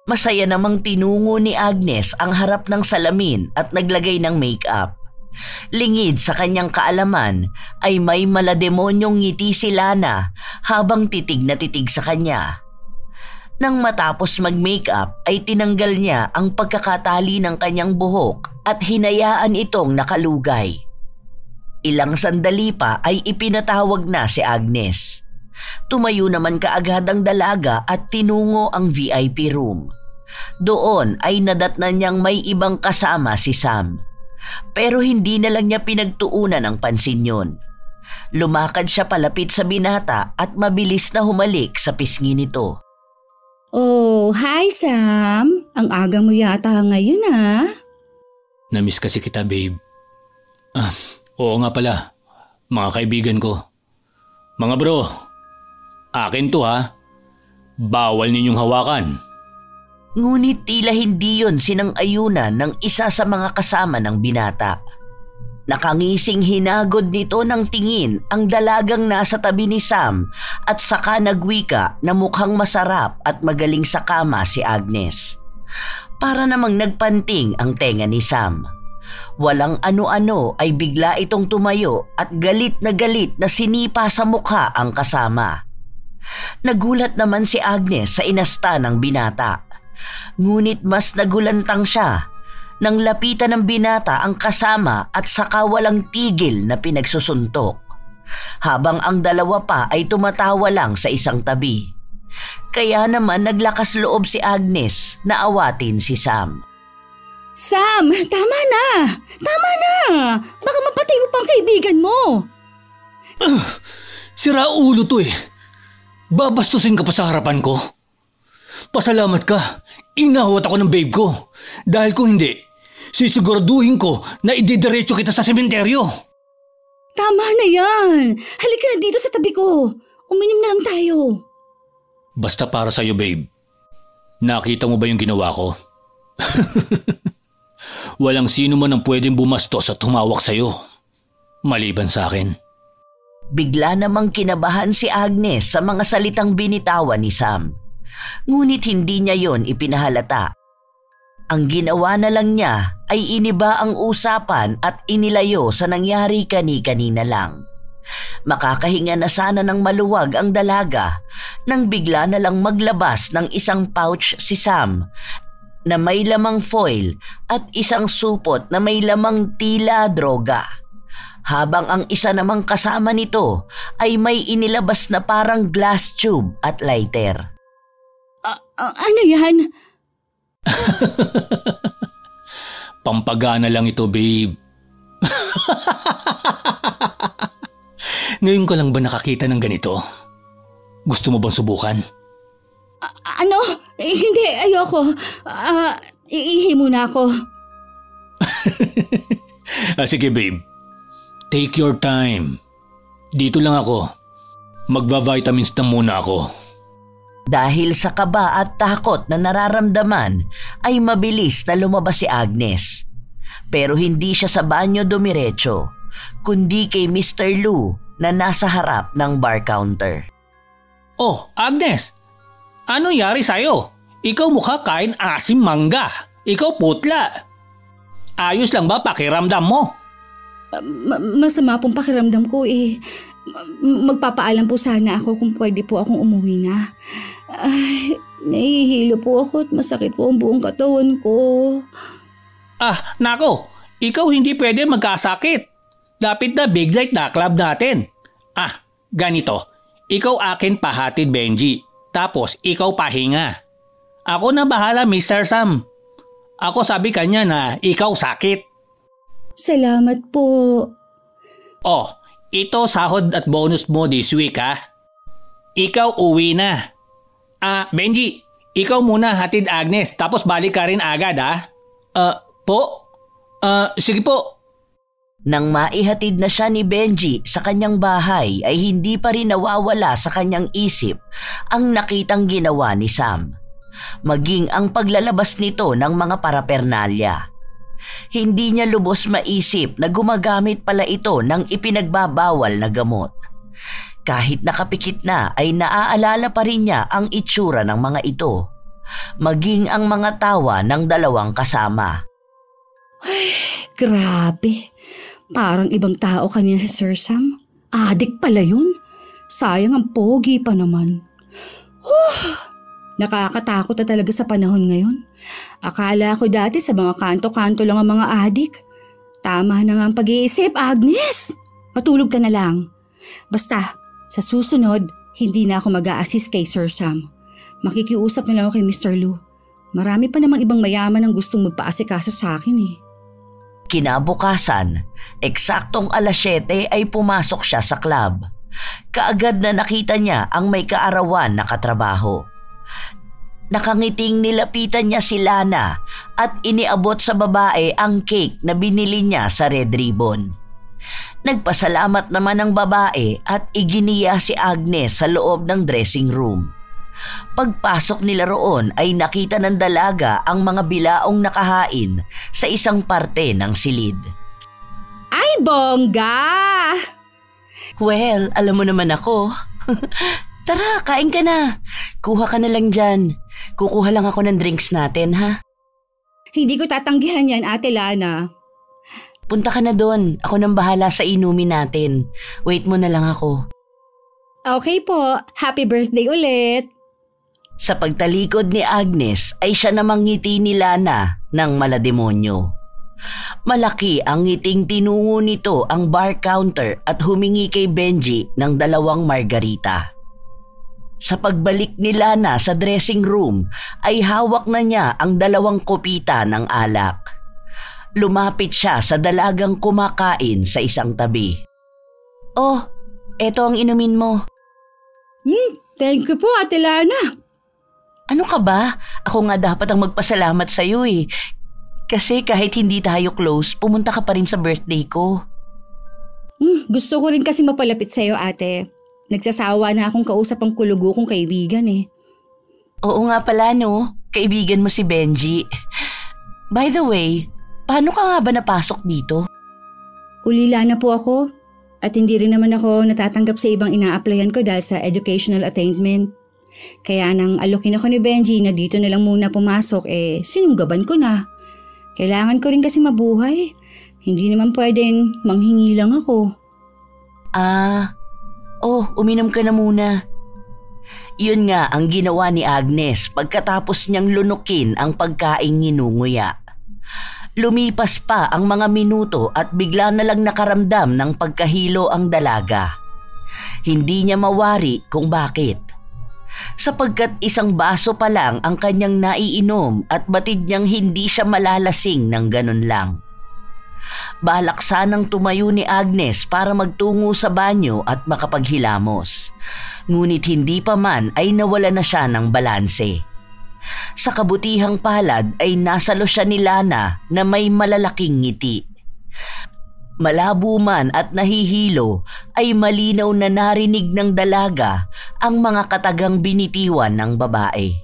Masaya namang tinungo ni Agnes ang harap ng salamin at naglagay ng makeup. Lingid sa kanyang kaalaman ay may malademonyong ngiti si Lana habang titig na titig sa kanya. Nang matapos mag-makeup ay tinanggal niya ang pagkakatali ng kanyang buhok at hinayaan itong nakalugay. Ilang sandali pa ay ipinatawag na si Agnes. Tumayo naman kaagad ang dalaga at tinungo ang VIP room. Doon ay nadatnan niyang may ibang kasama si Sam. Pero hindi na lang niya pinagtuunan ng pansin yun. Lumakad siya palapit sa binata at mabilis na humalik sa pisngi nito. Oh, hi Sam! Ang aga mo yata ngayon Namiss kasi kita, babe. Oo nga pala, mga kaibigan ko. Mga bro, akin to ha. Bawal ninyong hawakan. Ngunit tila hindi yon sinang-ayunan ng isa sa mga kasama ng binata. Nakangising hinagod nito ng tingin ang dalagang nasa tabi ni Sam at saka nagwika na mukhang masarap at magaling sa kama si Agnes. Para namang nagpanting ang tenga ni Sam. Walang ano-ano ay bigla itong tumayo at galit na sinipa sa mukha ang kasama. Nagulat naman si Agnes sa inasta ng binata. Ngunit mas nagulantang siya nang lapitan ng binata ang kasama at saka walang tigil na pinagsusuntok. Habang ang dalawa pa ay tumatawa lang sa isang tabi. Kaya naman naglakas loob si Agnes na awatin si Sam. Sam, tama na! Tama na! Baka mapatay mo pang kaibigan mo! Sira ulo to Babastusin ka pa sa harapan ko. Pasalamat ka, inawat ako ng babe ko. Dahil kung hindi, sisiguraduhin ko na ididiretso kita sa sementeryo. Tama na yan! Halika na dito sa tabi ko. Uminom na lang tayo. Basta para sa'yo, babe. Nakita mo ba yung ginawa ko? Walang sino man ang pwedeng bumastos at humawak sa'yo. Maliban sa akin. Bigla namang kinabahan si Agnes sa mga salitang binitawan ni Sam. Ngunit hindi niya yon ipinahalata. Ang ginawa na lang niya ay iniba ang usapan at inilayo sa nangyari kani-kanina lang. Makakahinga na sana ng maluwag ang dalaga nang bigla na lang maglabas ng isang pouch si Sam na may lamang foil at isang supot na may lamang tila droga. Habang ang isa namang kasama nito ay may inilabas na parang glass tube at lighter. Ano yan? Pampagana lang ito, babe. Ngayon ko lang ba nakakita ng ganito? Gusto mo bang subukan? Ano? Hindi, ayoko. Iihi muna ako. Sige, babe. Take your time. Dito lang ako. Magva-vitamins na muna ako. Dahil sa kaba at takot na nararamdaman ay mabilis na lumabas si Agnes. Pero hindi siya sa banyo dumiretso, kundi kay Mr. Lou na nasa harap ng bar counter. Oh, Agnes! Anong yari sa'yo? Ikaw mukha kain asim mangga. Ikaw putla. Ayos lang ba pakiramdam mo? Masama pong pakiramdam ko eh. Magpapaalam po sana ako kung pwede po akong umuwi na. Ay, nahihilo po ako at masakit po ang buong katawan ko. Ah, nako. Ikaw hindi pwede magkasakit. Lapit na big light na club natin. Ah, ganito. Ikaw akin pahatid, Benji. Tapos ikaw pahinga. Ako na bahala, Mr. Sam. Ako sabi kanya na ikaw sakit. Salamat po. Oh, ito sahod at bonus mo this week ha. Ikaw uwi na. Benji, ikaw muna hatid Agnes tapos balik ka rin agad ha. Po? Sige po. Nang maihatid na siya ni Benji sa kanyang bahay ay hindi pa rin nawawala sa kanyang isip ang nakitang ginawa ni Sam. Maging ang paglalabas nito ng mga parapernalya. Hindi niya lubos maisip na gumagamit pala ito ng ipinagbabawal na gamot. Kahit nakapikit na ay naaalala pa rin niya ang itsura ng mga ito, maging ang mga tawa ng dalawang kasama. Ay, grabe. Parang ibang tao kanina si Sir Sam. Adik pala yun. Sayang ang pogi pa naman. Nakakatakot na talaga sa panahon ngayon. Akala ko dati sa mga kanto-kanto lang ang mga adik. Tama na nga ang pag-iisip, Agnes. Matulog ka na lang. Basta, sa susunod, hindi na ako mag-a-assist kay Sir Sam. Makikiusap na lang ako kay Mr. Lou. Marami pa namang ibang mayaman ang gustong magpa-asikaso sa akin eh. Kinabukasan, eksaktong 7:00 ay pumasok siya sa club. Kaagad na nakita niya ang may kaarawan na katrabaho. Nakangiting nilapitan niya si Lana at iniabot sa babae ang cake na binili niya sa Red Ribbon. Nagpasalamat naman ang babae at iginiya si Agnes sa loob ng dressing room. Pagpasok nila roon ay nakita ng dalaga ang mga bilaong nakahain sa isang parte ng silid. Ay, bongga! Well, alam mo naman ako. Tara, kain ka na. Kuha ka na lang dyan. Kukuha lang ako ng drinks natin, ha? Hindi ko tatanggihan yan, Ate Lana. Punta ka na doon. Ako nang bahala sa inumin natin. Wait mo na lang ako. Okay po. Happy birthday ulit. Sa pagtalikod ni Agnes ay siya namang ngiti ni Lana ng malademonyo. Malaki ang ngiting tinungo nito ang bar counter at humingi kay Benji ng 2 margarita. Sa pagbalik ni Lana sa dressing room ay hawak na niya ang 2 kopita ng alak. Lumapit siya sa dalagang kumakain sa isang tabi. Oh, eto ang inumin mo. Thank you po, Ate Lana. Ano ka ba? Ako nga dapat ang magpasalamat sa'yo eh. Kasi kahit hindi tayo close, pumunta ka pa rin sa birthday ko. Gusto ko rin kasi mapalapit sa'yo, ate. Nagsasawa na akong kausap ang kulugo kong kaibigan eh. Oo nga pala no, kaibigan mo si Benji. By the way, paano ka nga ba napasok dito? Ulila na po ako at hindi rin naman ako natatanggap sa ibang ina-applyan ko dahil sa educational attainment. Kaya nang alokin ako ni Benji na dito na lang muna pumasok sinunggaban ko na. Kailangan ko rin kasi mabuhay. Hindi naman pwedeng manghingi lang ako. Uminom ka na muna. Yun nga ang ginawa ni Agnes pagkatapos niyang lunukin ang pagkaing nginunguya. Lumipas pa ang mga minuto at bigla na lang nakaramdam ng pagkahilo ang dalaga. Hindi niya mawari kung bakit. Sapagkat isang baso pa lang ang kanyang naiinom at batid niyang hindi siya malalasing ng ganun lang. Balak sanang tumayo ni Agnes para magtungo sa banyo at makapaghilamos. Ngunit hindi pa man ay nawala na siya ng balanse. Sa kabutihang palad ay nasalo siya ni Lana na may malalaking ngiti. Malabo man at nahihilo ay malinaw na narinig ng dalaga ang mga katagang binitiwan ng babae.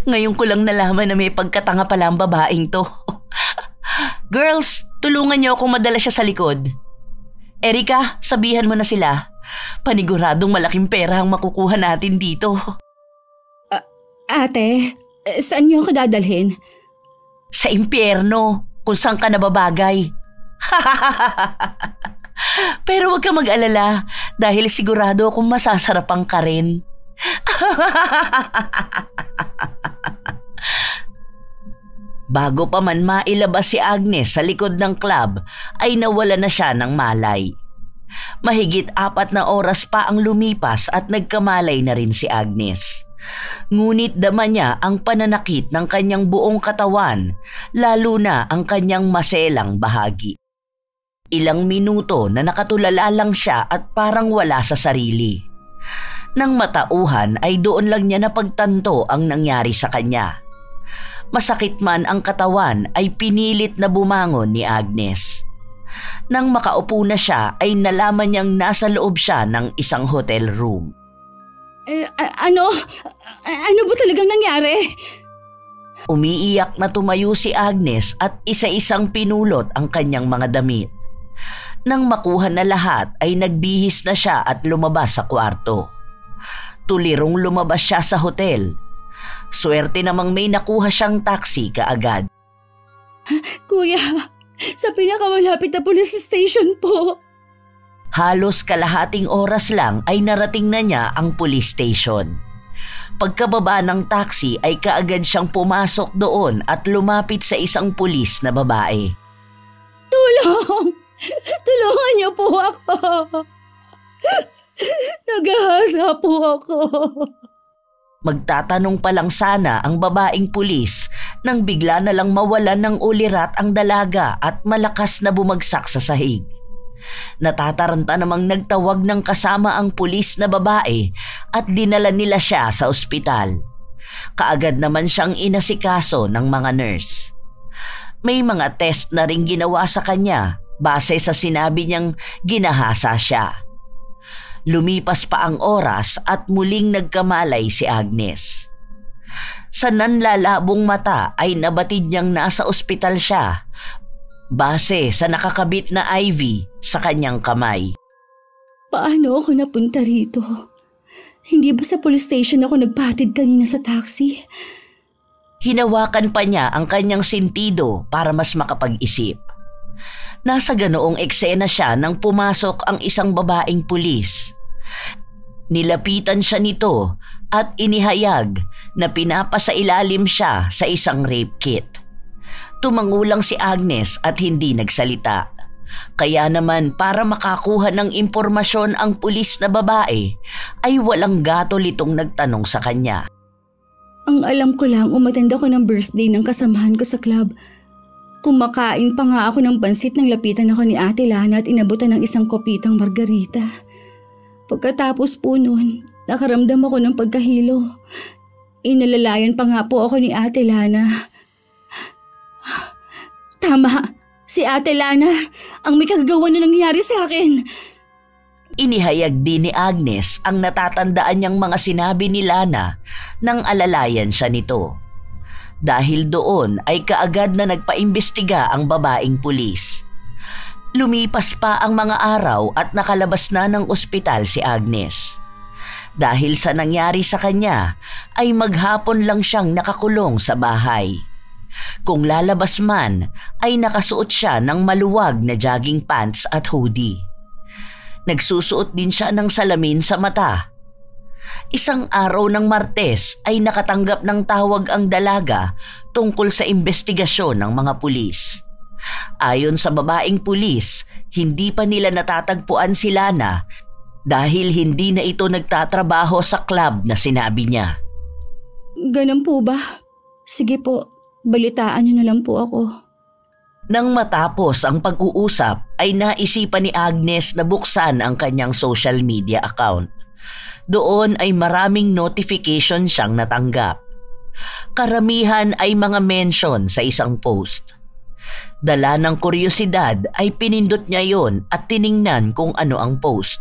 Ngayon ko lang nalaman na may pagkatanga pala ang babaeng to. Girls, tulungan niyo akong madala siya sa likod. Erika, sabihan mo na sila. Paniguradong malaking pera ang makukuha natin dito. Ate, saan niyo ako dadalhin? Sa impyerno, kung saan ka nababagay. Pero huwag ka mag-alala dahil sigurado akong masasarapan ka rin. Bago pa man mailabas si Agnes sa likod ng club ay nawala na siya ng malay. Mahigit 4 na oras pa ang lumipas at nagkamalay na rin si Agnes. Ngunit dama niya ang pananakit ng kanyang buong katawan, lalo na ang kanyang maselang bahagi. Ilang minuto na nakatulala lang siya at parang wala sa sarili. Nang matauhan ay doon lang niya napagtanto ang nangyari sa kanya. Masakit man ang katawan ay pinilit na bumangon ni Agnes. Nang makaupo na siya ay nalaman niyang nasa loob siya ng isang hotel room. Ano ba talagang nangyari? Umiiyak na tumayo si Agnes at isa-isang pinulot ang kanyang mga damit. Nang makuha na lahat ay nagbihis na siya at lumabas sa kwarto. Tulirong lumabas siya sa hotel. Swerte namang may nakuha siyang taxi kaagad. Kuya, sa pinakamalapit na police station po. Halos kalahating oras lang ay narating na niya ang police station. Pagkababa ng taxi ay kaagad siyang pumasok doon at lumapit sa isang pulis na babae. Tulong! Tulungan niyo po ako! Nagahasa po ako. Magtatanong pa lang sana ang babaeng pulis nang bigla na lang mawalan ng ulirat ang dalaga at malakas na bumagsak sa sahig. Natataranta namang nagtawag ng kasama ang pulis na babae at dinala nila siya sa ospital. Kaagad naman siyang inasikaso ng mga nurse. May mga test na ring ginawa sa kanya base sa sinabi niyang ginahasa siya. Lumipas pa ang oras at muling nagkamalay si Agnes. Sa nanlalabong mata ay nabatid niyang nasa ospital siya base sa nakakabit na IV sa kanyang kamay. Paano ako napunta rito? Hindi ba sa police station ako nagpahatid kanina sa taxi? Hinawakan pa niya ang kanyang sentido para mas makapag-isip. Nasa ganoong eksena siya nang pumasok ang isang babaeng pulis. Nilapitan siya nito at inihayag na pinapasailalim siya sa isang rape kit. Tumangulang si Agnes at hindi nagsalita. Kaya naman para makakuha ng impormasyon ang pulis na babae ay walang gatol itong nagtanong sa kanya. Ang alam ko lang, umattend ako ng birthday ng kasamahan ko sa club. Kumakain pa nga ako ng pansit nang lapitan ako ni Ate Lana at inabutan ng isang kopitang margarita. Pagkatapos po noon, nakaramdam ako ng pagkahilo. Inalalayan pa nga po ako ni Ate Lana. Tama, si Ate Lana ang may kagagawa na nangyari sa akin. Inihayag din ni Agnes ang natatandaan niyang mga sinabi ni Lana nang alalayan siya nito. Dahil doon ay kaagad na nagpaimbestiga ang babaeng pulis. Lumipas pa ang mga araw at nakalabas na ng ospital si Agnes. Dahil sa nangyari sa kanya ay maghapon lang siyang nakakulong sa bahay. Kung lalabas man ay nakasuot siya ng maluwag na jogging pants at hoodie. Nagsusuot din siya ng salamin sa mata. Isang araw ng Martes ay nakatanggap ng tawag ang dalaga tungkol sa investigasyon ng mga pulis. Ayon sa babaeng pulis, hindi pa nila natatagpuan si Lana dahil hindi na ito nagtatrabaho sa club na sinabi niya. Ganun po ba? Sige po, balitaan niyo na lang po ako. Nang matapos ang pag-uusap ay naisipan ni Agnes na buksan ang kanyang social media account. Doon ay maraming notification siyang natanggap. Karamihan ay mga mention sa isang post. Dala ng kuryosidad ay pinindot niya yon at tiningnan kung ano ang post.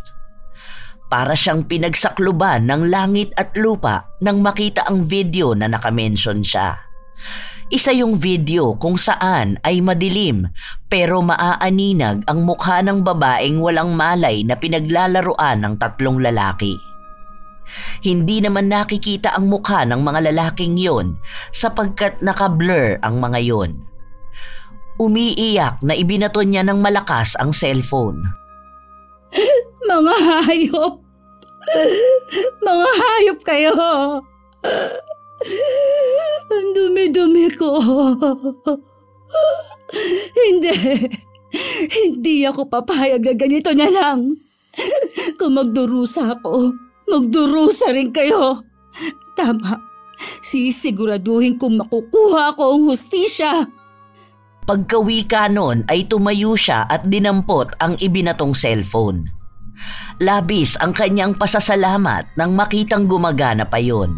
Para siyang pinagsakluban ng langit at lupa nang makita ang video na nakamention siya. Isa yung video kung saan ay madilim pero maaaninag ang mukha ng babaeng walang malay na pinaglalaruan ng 3 lalaki. Hindi naman nakikita ang mukha ng mga lalaking yon sapagkat naka-blur ang mga yon. Umiiyak na ibinato niya ng malakas ang cellphone. Mga hayop! Mga hayop kayo! Ang dumi-dumi ko. Hindi ako papayag na ganito na lang. Kung magdurusa ako, magdurusa rin kayo. Tama, sisiguraduhin kong makukuha ko ang hustisya. Pagkawika nun ay tumayo siya at dinampot ang ibinatong cellphone. Labis ang kanyang pasasalamat nang makitang gumagana pa yon.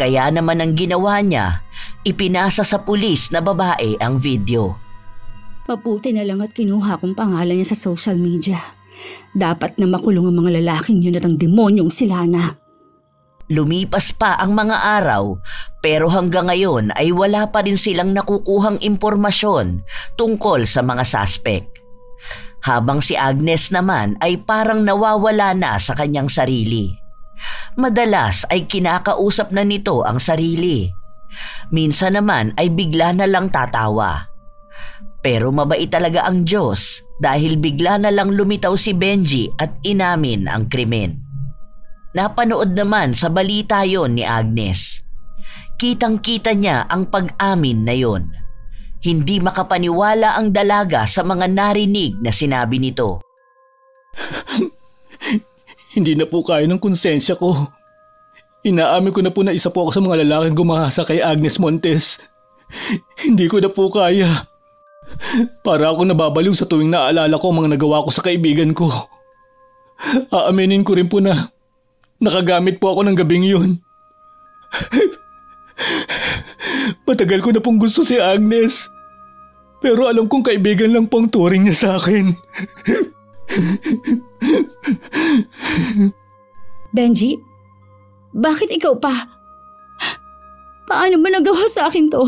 Kaya naman ang ginawa niya, ipinasa sa pulis na babae ang video. Mabuti na lang at kinuha kong pangalan niya sa social media. Dapat na makulong ang mga lalaking yun at ang demonyong si Lana. Lumipas pa ang mga araw pero hanggang ngayon ay wala pa rin silang nakukuhang impormasyon tungkol sa mga suspect. Habang si Agnes naman ay parang nawawala na sa kanyang sarili. Madalas ay kinakausap na nito ang sarili. Minsan naman ay bigla na lang tatawa. Pero mabait talaga ang Diyos dahil bigla na lang lumitaw si Benji at inamin ang krimen. Napanood naman sa balita yon ni Agnes. Kitang-kita niya ang pag-amin na yon. Hindi makapaniwala ang dalaga sa mga narinig na sinabi nito. Hindi na po kaya ng konsensya ko. Inaamin ko na po na isa po ako sa mga lalaking gumahasa kay Agnes Montes. Hindi ko na po kaya. Para ako nababaliw sa tuwing naalala ko ang mga nagawa ko sa kaibigan ko. Aaminin ko rin po na nakagamit po ako ng gabing yun. Matagal ko na pong gusto si Agnes. Pero alam kong kaibigan lang po ang turing niya sa akin. Benji, bakit ikaw pa? Paano mo nagawa sa akin to?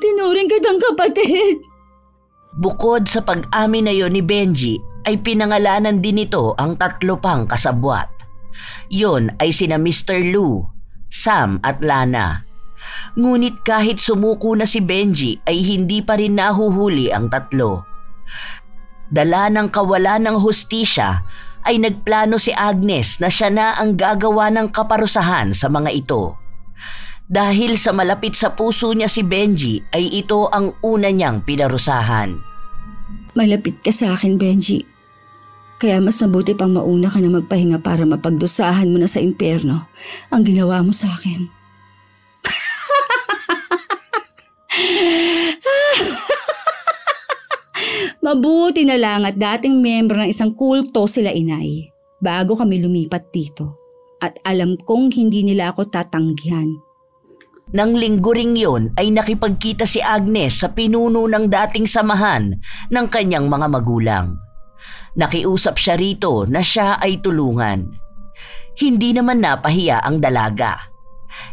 Tinuring kitang kapatid. Bukod sa pag-amin na yon ni Benji, ay pinangalanan din nito ang 3 pang kasabwat. Yon ay sina Mr. Lou, Sam at Lana. Ngunit kahit sumuko na si Benji ay hindi pa rin nahuhuli ang 3. Dala ng kawalan ng hustisya ay nagplano si Agnes na siya na ang gagawa ng kaparusahan sa mga ito. Dahil sa malapit sa puso niya si Benji ay ito ang una niyang pinarusahan. Malapit ka sa akin, Benji. Kaya mas mabuti pang mauna ka na magpahinga para mapagdusahan mo na sa impyerno ang ginawa mo sa akin. Mabuti na lang at dating miyembro ng isang kulto sila inay bago kami lumipat dito. At alam kong hindi nila ako tatanggihan. Nang linggo ring yun ay nakipagkita si Agnes sa pinuno ng dating samahan ng kanyang mga magulang. Nakiusap siya rito na siya ay tulungan. Hindi naman napahiya ang dalaga.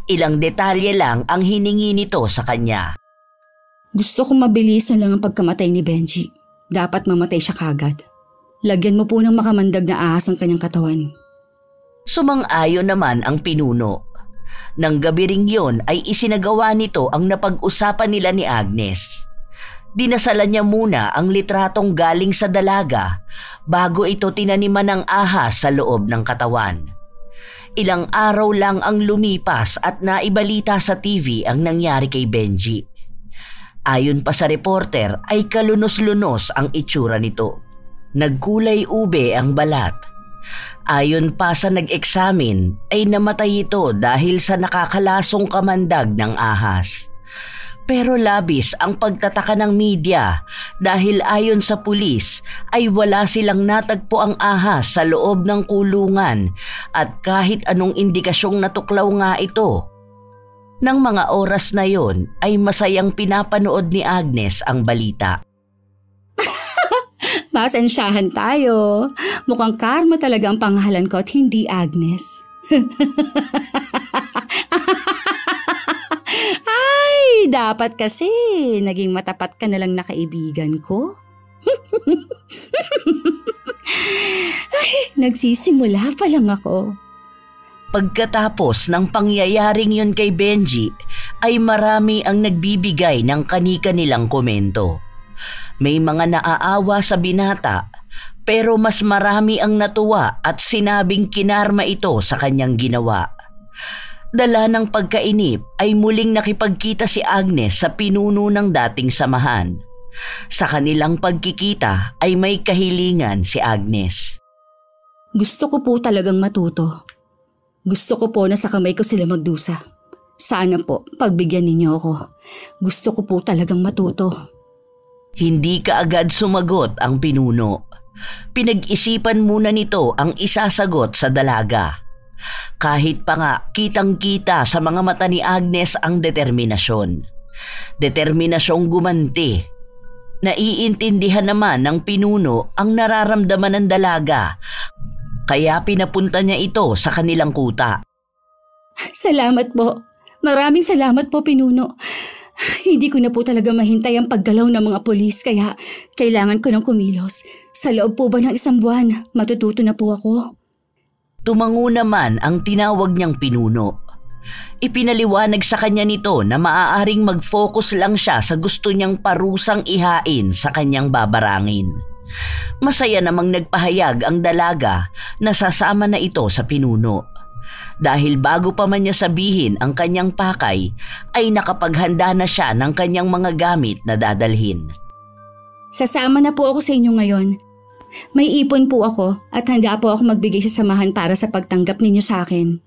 Ilang detalye lang ang hiningi nito sa kanya. Gusto kong mabilisan lang ang pagkamatay ni Benji. Dapat mamatay siya kagad. Lagyan mo po ng makamandag na ahas ang kanyang katawan. Sumang-ayon naman ang pinuno. Nang gabi ring yun ay isinagawa nito ang napag-usapan nila ni Agnes. Dinasalan niya muna ang litratong galing sa dalaga bago ito tinaniman ng ahas sa loob ng katawan. Ilang araw lang ang lumipas at naibalita sa TV ang nangyari kay Benji. Ayon pa sa reporter ay kalunos-lunos ang itsura nito. Nagkulay ube ang balat. Ayon pa sa nag-eksamin ay namatay ito dahil sa nakakalasong kamandag ng ahas. Pero labis ang pagtataka ng media dahil ayon sa pulis ay wala silang natagpo ang ahas sa loob ng kulungan at kahit anong indikasyong natuklaw nga ito. Nang mga oras na yon ay masayang pinapanood ni Agnes ang balita. Pasensyahan tayo. Mukhang Karma talaga ang pangalan ko at hindi Agnes. Ay, dapat kasi naging matapat ka na lang na kaibigan ko. Ay, nagsisimula pa lang ako. Pagkatapos ng pangyayaring yun kay Benji, ay marami ang nagbibigay ng kani-kanilang komento. May mga naaawa sa binata, pero mas marami ang natuwa at sinabing kinarma ito sa kanyang ginawa. Dala ng pagkainip ay muling nakipagkita si Agnes sa pinuno ng dating samahan. Sa kanilang pagkikita ay may kahilingan si Agnes. Gusto ko po talagang matuto. Gusto ko po na sa kamay ko sila magdusa. Sana po, pagbigyan ninyo ako. Gusto ko po talagang matuto. Hindi kaagad sumagot ang pinuno. Pinag-isipan muna nito ang isasagot sa dalaga. Kahit pa nga kitang-kita sa mga mata ni Agnes ang determinasyon. Determinasyong gumanti. Naiintindihan naman ng pinuno ang nararamdaman ng dalaga, kaya pinapunta niya ito sa kanilang kuta. Salamat po. Maraming salamat po, pinuno. Hindi ko na po talaga mahintay ang paggalaw ng mga pulis kaya kailangan ko ng kumilos. Sa loob po ba ng 1 buwan, matututo na po ako? Tumango naman ang tinawag niyang pinuno. Ipinaliwanag sa kanya nito na maaaring mag-focus lang siya sa gusto niyang parusang ihain sa kanyang babarangin. Masaya namang nagpahayag ang dalaga na sasama na ito sa pinuno. Dahil bago pa man niya sabihin ang kanyang pakay, ay nakapaghanda na siya ng kanyang mga gamit na dadalhin. Sasama na po ako sa inyo ngayon. May ipon po ako at handa po ako magbigay sa samahan para sa pagtanggap ninyo sa akin.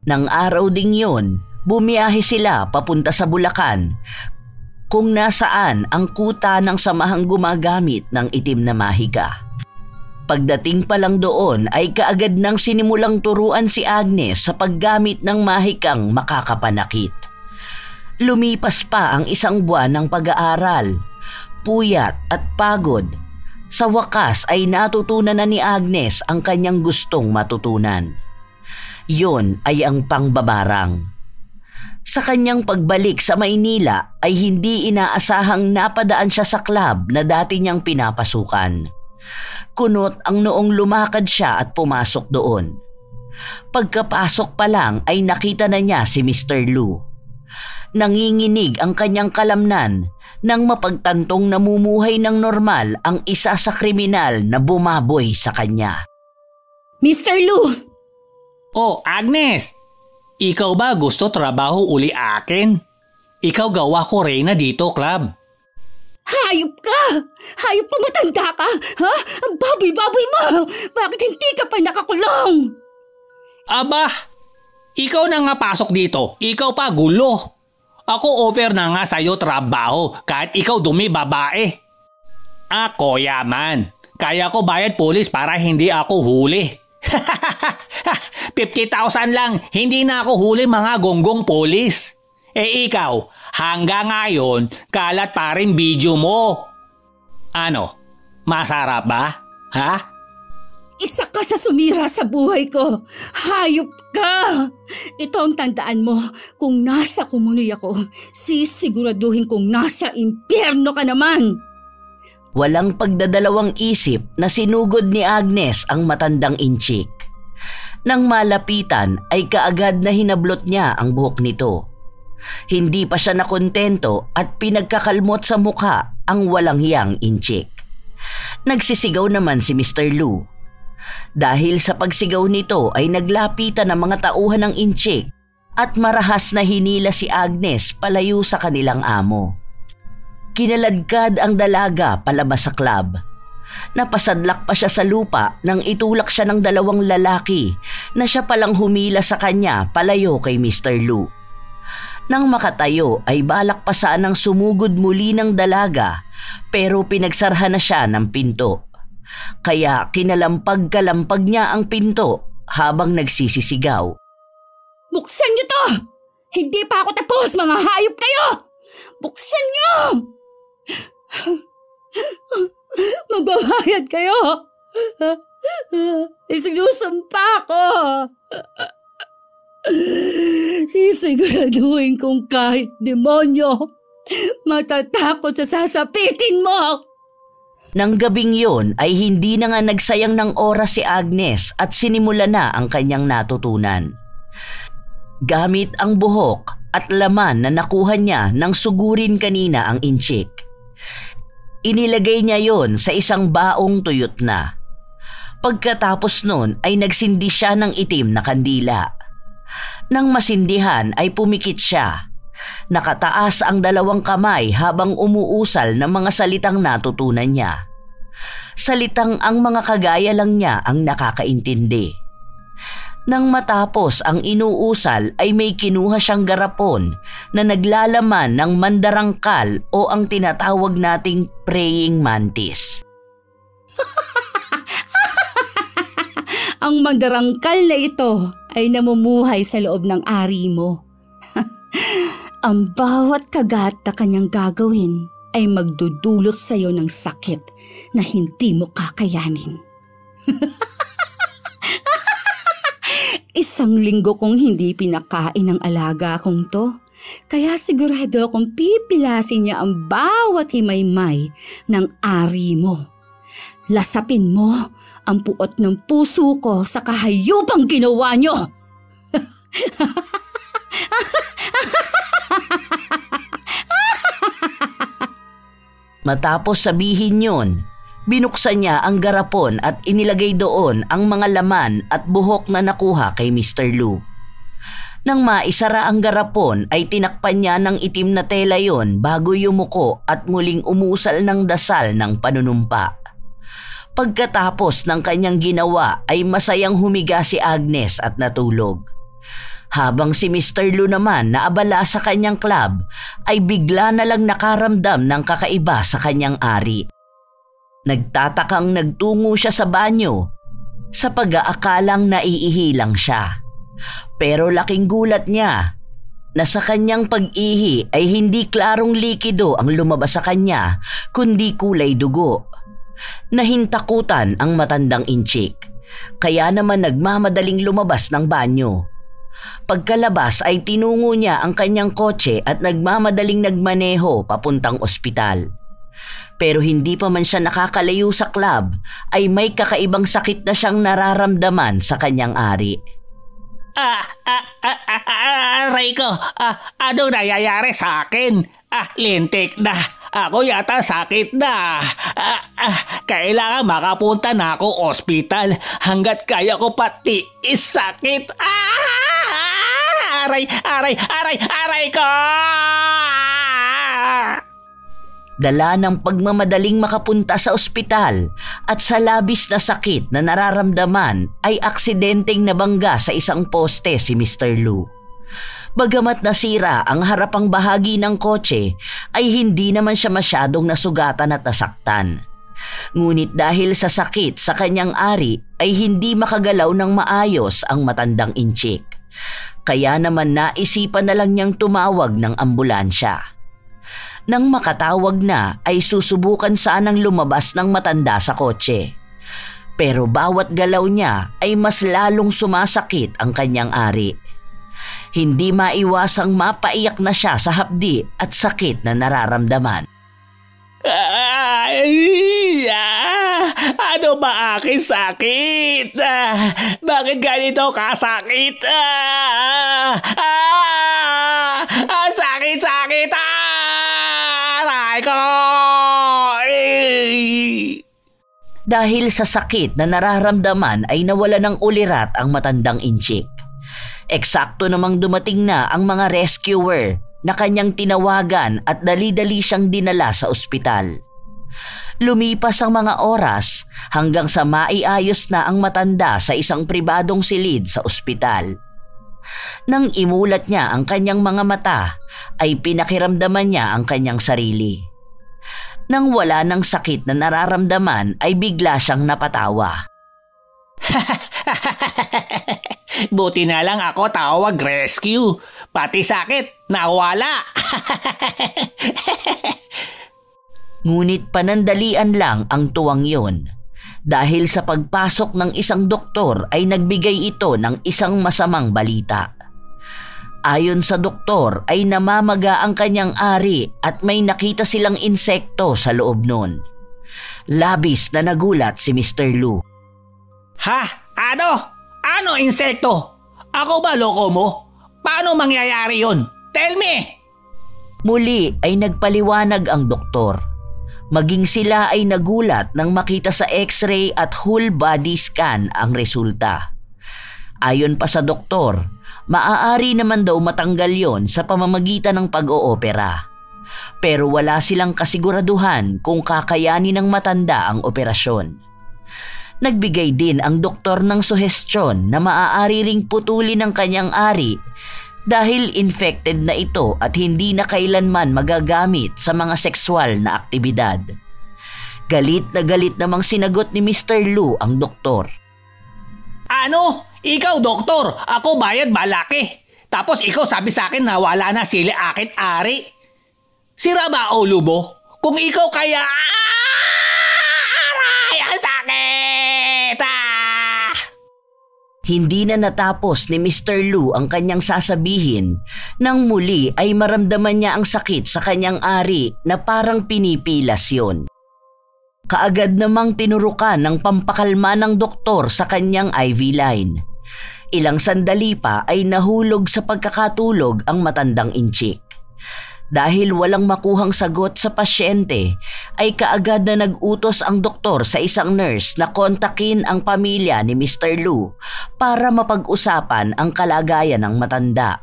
Nang araw ding yon, bumiyahe sila papunta sa Bulacan, kung nasaan ang kuta ng samahang gumagamit ng itim na mahika. Pagdating pa lang doon ay kaagad nang sinimulang turuan si Agnes sa paggamit ng mahikang makakapanakit. Lumipas pa ang 1 buwan ng pag-aaral, puyat at pagod. Sa wakas ay natutunan na ni Agnes ang kanyang gustong matutunan. Yon ay ang pangbabarang. Sa kanyang pagbalik sa Maynila ay hindi inaasahang napadaan siya sa club na dati niyang pinapasukan. Kunot ang noong lumakad siya at pumasok doon. Pagkapasok pa lang ay nakita na niya si Mr. Lu. Nanginginig ang kanyang kalamnan nang mapagtantong namumuhay ng normal ang isa sa kriminal na bumaboy sa kanya. Mr. Lu! Oh, Agnes! Ikaw ba gusto trabaho uli akin? Ikaw gawa ko reyna dito, club. Hayop ka! Hayop ka, matanda ka! Ha? Ang baboy-baboy mo! Bakit hindi ka pa nakakulong? Aba, ikaw na nga pasok dito. Ikaw pa gulo. Ako offer na nga sa'yo trabaho kahit ikaw dumi babae. Ako yaman. Kaya ko bayad pulis para hindi ako huli. 50,000 lang, hindi na ako huli mga gonggong pulis. Eh ikaw, hanggang ngayon, kalat pa rin video mo. Ano, masarap ba? Ha? Isa ka sa sumira sa buhay ko. Hayop ka! Ito ang tandaan mo. Kung nasa kumunoy ako, sisiguraduhin kong nasa impyerno ka naman. Walang pagdadalawang isip na sinugod ni Agnes ang matandang inchik. Nang malapitan ay kaagad na hinablot niya ang buhok nito. Hindi pa siya nakontento at pinagkakalmot sa mukha ang walang hiyang inchik. Nagsisigaw naman si Mr. Lu. Dahil sa pagsigaw nito ay naglapitan ang mga tauhan ng inchik at marahas na hinila si Agnes palayo sa kanilang amo. Kinaladkad ang dalaga palabas sa club. Napasadlak pa siya sa lupa nang itulak siya ng dalawang lalaki na siya palang humila sa kanya palayo kay Mr. Lu. Nang makatayo ay balak pa sanang sumugod muli ng dalaga pero pinagsarhan na siya ng pinto. Kaya kinalampag-kalampag niya ang pinto habang nagsisisigaw. Buksan niyo to! Hindi pa ako tapos, mga hayop kayo! Buksan niyo! Magbabayad kayo! Isinusumpa ko! Sisiguraduhin kong kahit demonyo, matatakot sa sasapitin mo! Nang gabing yun ay hindi na nga nagsayang ng oras si Agnes at sinimula na ang kanyang natutunan. Gamit ang buhok at laman na nakuha niya nang sugurin kanina ang inchik. Inilagay niya yon sa isang baong tuyot na. Pagkatapos nun ay nagsindi siya ng itim na kandila. Nang masindihan ay pumikit siya. Nakataas ang dalawang kamay habang umuusal ng mga salitang natutunan niya. Salitang ang mga kagaya lang niya ang nakakaintindi. Nang matapos ang inuusal ay may kinuha siyang garapon na naglalaman ng mandarangkal o ang tinatawag nating praying mantis. Ang mandarangkal na ito ay namumuhay sa loob ng ari mo. Ang bawat kagat na kanyang gagawin ay magdudulot sa iyo ng sakit na hindi mo kakayanin. Isang linggo kong hindi pinakain ng alaga kong to, kaya sigurado akong pipilasin niya ang bawat himaymay ng ari mo. Lasapin mo ang puot ng puso ko sa kahayupang ginawa niyo. Matapos sabihin yun, binuksan niya ang garapon at inilagay doon ang mga laman at buhok na nakuha kay Mr. Lu. Nang maisara ang garapon ay tinakpan niya ng itim na tela yon bago yumuko at muling umusal ng dasal ng panunumpa. Pagkatapos ng kanyang ginawa ay masayang humiga si Agnes at natulog. Habang si Mr. Lu naman na abala sa kanyang club ay bigla na lang nakaramdam ng kakaiba sa kanyang ari. Nagtatakang nagtungo siya sa banyo sa pag-aakalang naiihi lang siya. Pero laking gulat niya na sa kanyang pag-ihi ay hindi klarong likido ang lumabas sa kanya kundi kulay dugo. Nahintakutan ang matandang inchik kaya naman nagmamadaling lumabas ng banyo. Pagkalabas ay tinungo niya ang kanyang kotse at nagmamadaling nagmaneho papuntang ospital. Pero hindi pa man siya nakakalayo sa club ay may kakaibang sakit na siyang nararamdaman sa kanyang ari. Aray ko, ano nangyayari sa akin? Lintik na. Ako yata sakit na. Kailangan makapunta na ako ospital hanggat kaya ko pati isakit. Aray ko! Dala ng pagmamadaling makapunta sa ospital at sa labis na sakit na nararamdaman ay aksidenteng nabangga sa isang poste si Mr. Lu. Bagamat nasira ang harapang bahagi ng kotse ay hindi naman siya masyadong nasugatan at nasaktan. Ngunit dahil sa sakit sa kanyang ari ay hindi makagalaw ng maayos ang matandang inchik. Kaya naman naisipan na lang niyang tumawag ng ambulansya. Nang makatawag na ay susubukan sanang lumabas ng matanda sa kotse. Pero bawat galaw niya ay mas lalong sumasakit ang kanyang ari. Hindi maiwasang mapaiyak na siya sa hapdi at sakit na nararamdaman. Ano ba aking sakit? Bakit ganito kasakit? Dahil sa sakit na nararamdaman ay nawala ng ulirat ang matandang inchik. Eksakto namang dumating na ang mga rescuer na kanyang tinawagan at dali-dali siyang dinala sa ospital. Lumipas ang mga oras hanggang sa maiayos na ang matanda sa isang pribadong silid sa ospital. Nang imulat niya ang kanyang mga mata, ay pinakiramdaman niya ang kanyang sarili. Nang wala ng sakit na nararamdaman ay bigla siyang napatawa. Buti na lang ako tawag rescue. Pati sakit, nawala. Ngunit panandalian lang ang tuwang yon. Dahil sa pagpasok ng isang doktor ay nagbigay ito ng isang masamang balita. Ayon sa doktor ay namamaga ang kanyang ari at may nakita silang insekto sa loob nun. Labis na nagulat si Mr. Lu. Ha? Ano? Ano insekto? Ako ba loko mo? Paano mangyayari yun? Tell me! Muli ay nagpaliwanag ang doktor. Maging sila ay nagulat nang makita sa x-ray at whole body scan ang resulta. Ayon pa sa doktor, maaari naman daw matanggal yon sa pamamagitan ng pag-oopera. Pero wala silang kasiguraduhan kung kakayanin ng matanda ang operasyon. Nagbigay din ang doktor ng suhestyon na maaari ring putulin ang kanyang ari dahil infected na ito at hindi na kailanman magagamit sa mga sexual na aktibidad. Galit namang sinagot ni Mr. Lu ang doktor. Ano? Ikaw doktor, ako bayad malaki. Tapos ikaw sabi sa akin na wala na sila akit ari. Sira ba o lubo? Kung ikaw kaya... Aray! Ang sakit! Hindi na natapos ni Mr. Lu ang kanyang sasabihin nang muli ay maramdaman niya ang sakit sa kanyang ari na parang pinipilas yun. Kaagad namang tinurukan ng pampakalma ng doktor sa kanyang IV line. Ilang sandali pa ay nahulog sa pagkakatulog ang matandang inchik. Dahil walang makuhang sagot sa pasyente, ay kaagad na nag-utos ang doktor sa isang nurse na kontakin ang pamilya ni Mr. Lu para mapag-usapan ang kalagayan ng matanda.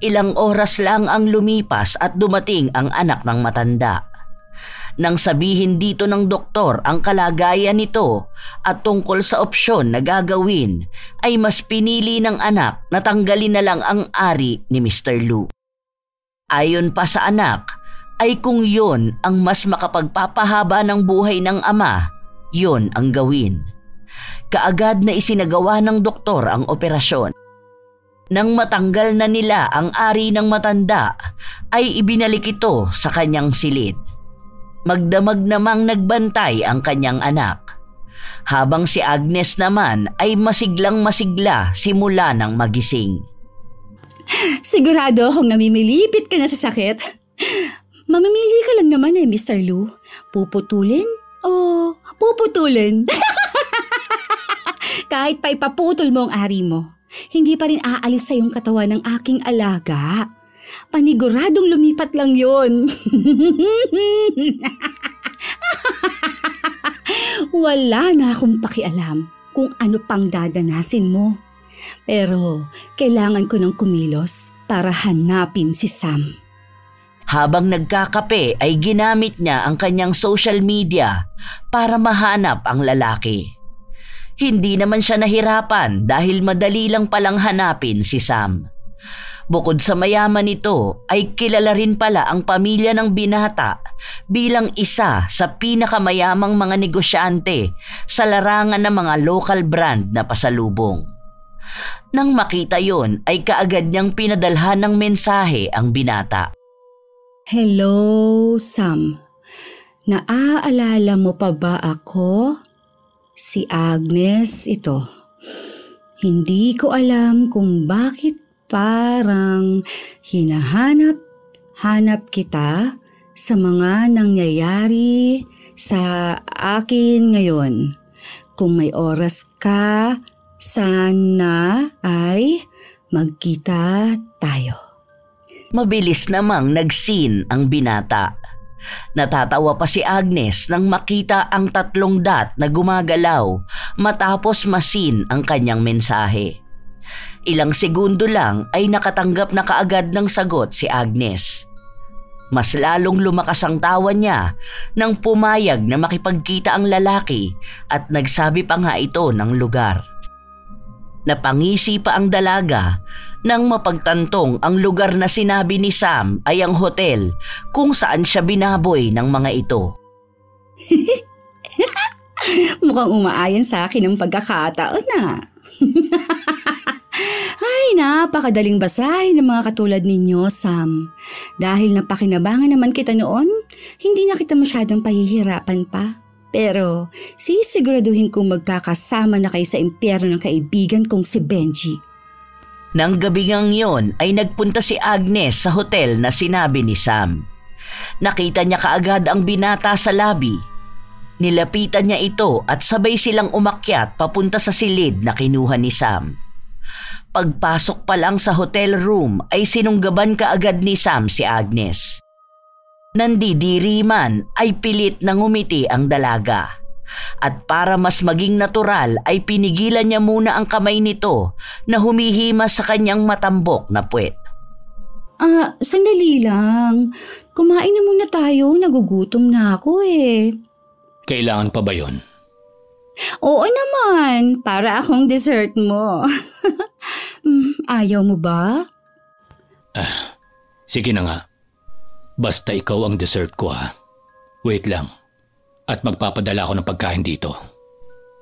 Ilang oras lang ang lumipas at dumating ang anak ng matanda. Nang sabihin dito ng doktor ang kalagayan nito at tungkol sa opsyon na gagawin, ay mas pinili ng anak na tanggalin na lang ang ari ni Mr. Lu. Ayon pa sa anak, ay kung yon ang mas makapagpapahaba ng buhay ng ama, yon ang gawin. Kaagad na isinagawa ng doktor ang operasyon. Nang matanggal na nila ang ari ng matanda, ay ibinalik ito sa kanyang silid. Magdamag namang nagbantay ang kanyang anak. Habang si Agnes naman ay masiglang-masigla simula ng magising. Sigurado akong namimilipit ka na sa sakit. Mamimili ka lang naman Mr. Lu. Puputulin o puputulin? Kahit pa ipaputol mo ang ari mo, hindi pa rin aalis sa iyong katawan ng aking alaga. Paniguradong lumipat lang yon. Wala na akong pakialam kung ano pang dadanasin mo. Pero kailangan ko ng kumilos para hanapin si Sam. Habang nagkakape ay ginamit niya ang kanyang social media para mahanap ang lalaki. Hindi naman siya nahirapan dahil madali lang palang hanapin si Sam. Bukod sa mayaman nito ay kilala rin pala ang pamilya ng binata bilang isa sa pinakamayamang mga negosyante sa larangan ng mga local brand na pasalubong. Nang makita yon ay kaagad niyang pinadalhan ng mensahe ang binata. Hello, Sam. Naaalala mo pa ba ako? Si Agnes ito. Hindi ko alam kung bakit parang hinahanap kita sa mga nangyayari sa akin ngayon. Kung may oras ka, sana ay magkita tayo. Mabilis namang nag-scene ang binata. Natatawa pa si Agnes nang makita ang 3 dot na gumagalaw matapos masin ang kanyang mensahe. Ilang segundo lang ay nakatanggap na kaagad ng sagot si Agnes. Mas lalong lumakas ang tawa niya nang pumayag na makipagkita ang lalaki at nagsabi pa nga ito ng lugar. Napangisi pa ang dalaga nang mapagtantong ang lugar na sinabi ni Sam ay ang hotel kung saan siya binaboy ng mga ito. Mukhang umaayon sa akin ang pagkakataon na. Ay, napakadaling basahin ng mga katulad ninyo, Sam. Dahil napakinabangan naman kita noon, hindi na kita masyadong pahihirapan pa. Pero sisiguraduhin kong magkakasama na kayo sa impyerno ng kaibigan kong si Benji. Nang gabi ngang yon ay nagpunta si Agnes sa hotel na sinabi ni Sam. Nakita niya kaagad ang binata sa lobby. Nilapitan niya ito at sabay silang umakyat papunta sa silid na kinuha ni Sam. Pagpasok pa lang sa hotel room ay sinunggaban kaagad ni Sam si Agnes. Nandidiri man ay pilit na ngumiti ang dalaga. At para mas maging natural ay pinigilan niya muna ang kamay nito na humihimas sa kanyang matambok na puwet. Sandali lang. Kumain na muna tayo, nagugutom na ako eh. Kailangan pa ba yun? Oo naman, para akong dessert mo. Ayaw mo ba? Sige na nga. Basta ikaw ang dessert ko ha. Wait lang. At magpapadala ako ng pagkain dito.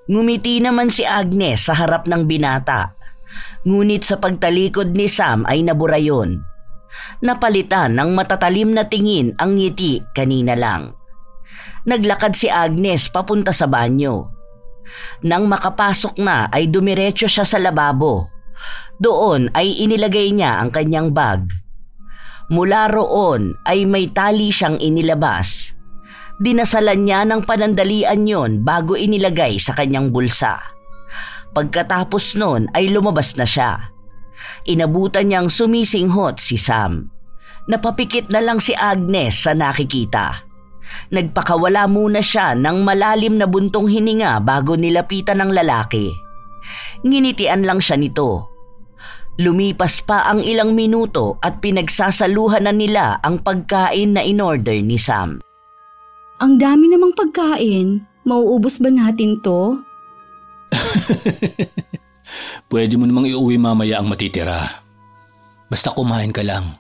Ngumiti naman si Agnes sa harap ng binata. Ngunit sa pagtalikod ni Sam ay nabura yun. Napalitan ng matatalim na tingin ang ngiti kanina lang. Naglakad si Agnes papunta sa banyo. Nang makapasok na ay dumiretso siya sa lababo. Doon ay inilagay niya ang kanyang bag. Mula roon ay may tali siyang inilabas. Dinasalan niya ng panandalian yon bago inilagay sa kanyang bulsa. Pagkatapos nun ay lumabas na siya. Inabutan niyang sumisinghot si Sam. Napapikit na lang si Agnes sa nakikita. Nagpakawala muna siya ng malalim na buntong hininga bago nilapitan ng lalaki. Nginitian lang siya nito. Lumipas pa ang ilang minuto at pinagsasaluhan na nila ang pagkain na inorder ni Sam. Ang dami namang pagkain. Mauubos ba natin to? Pwede mo namang iuwi mamaya ang matitira. Basta kumain ka lang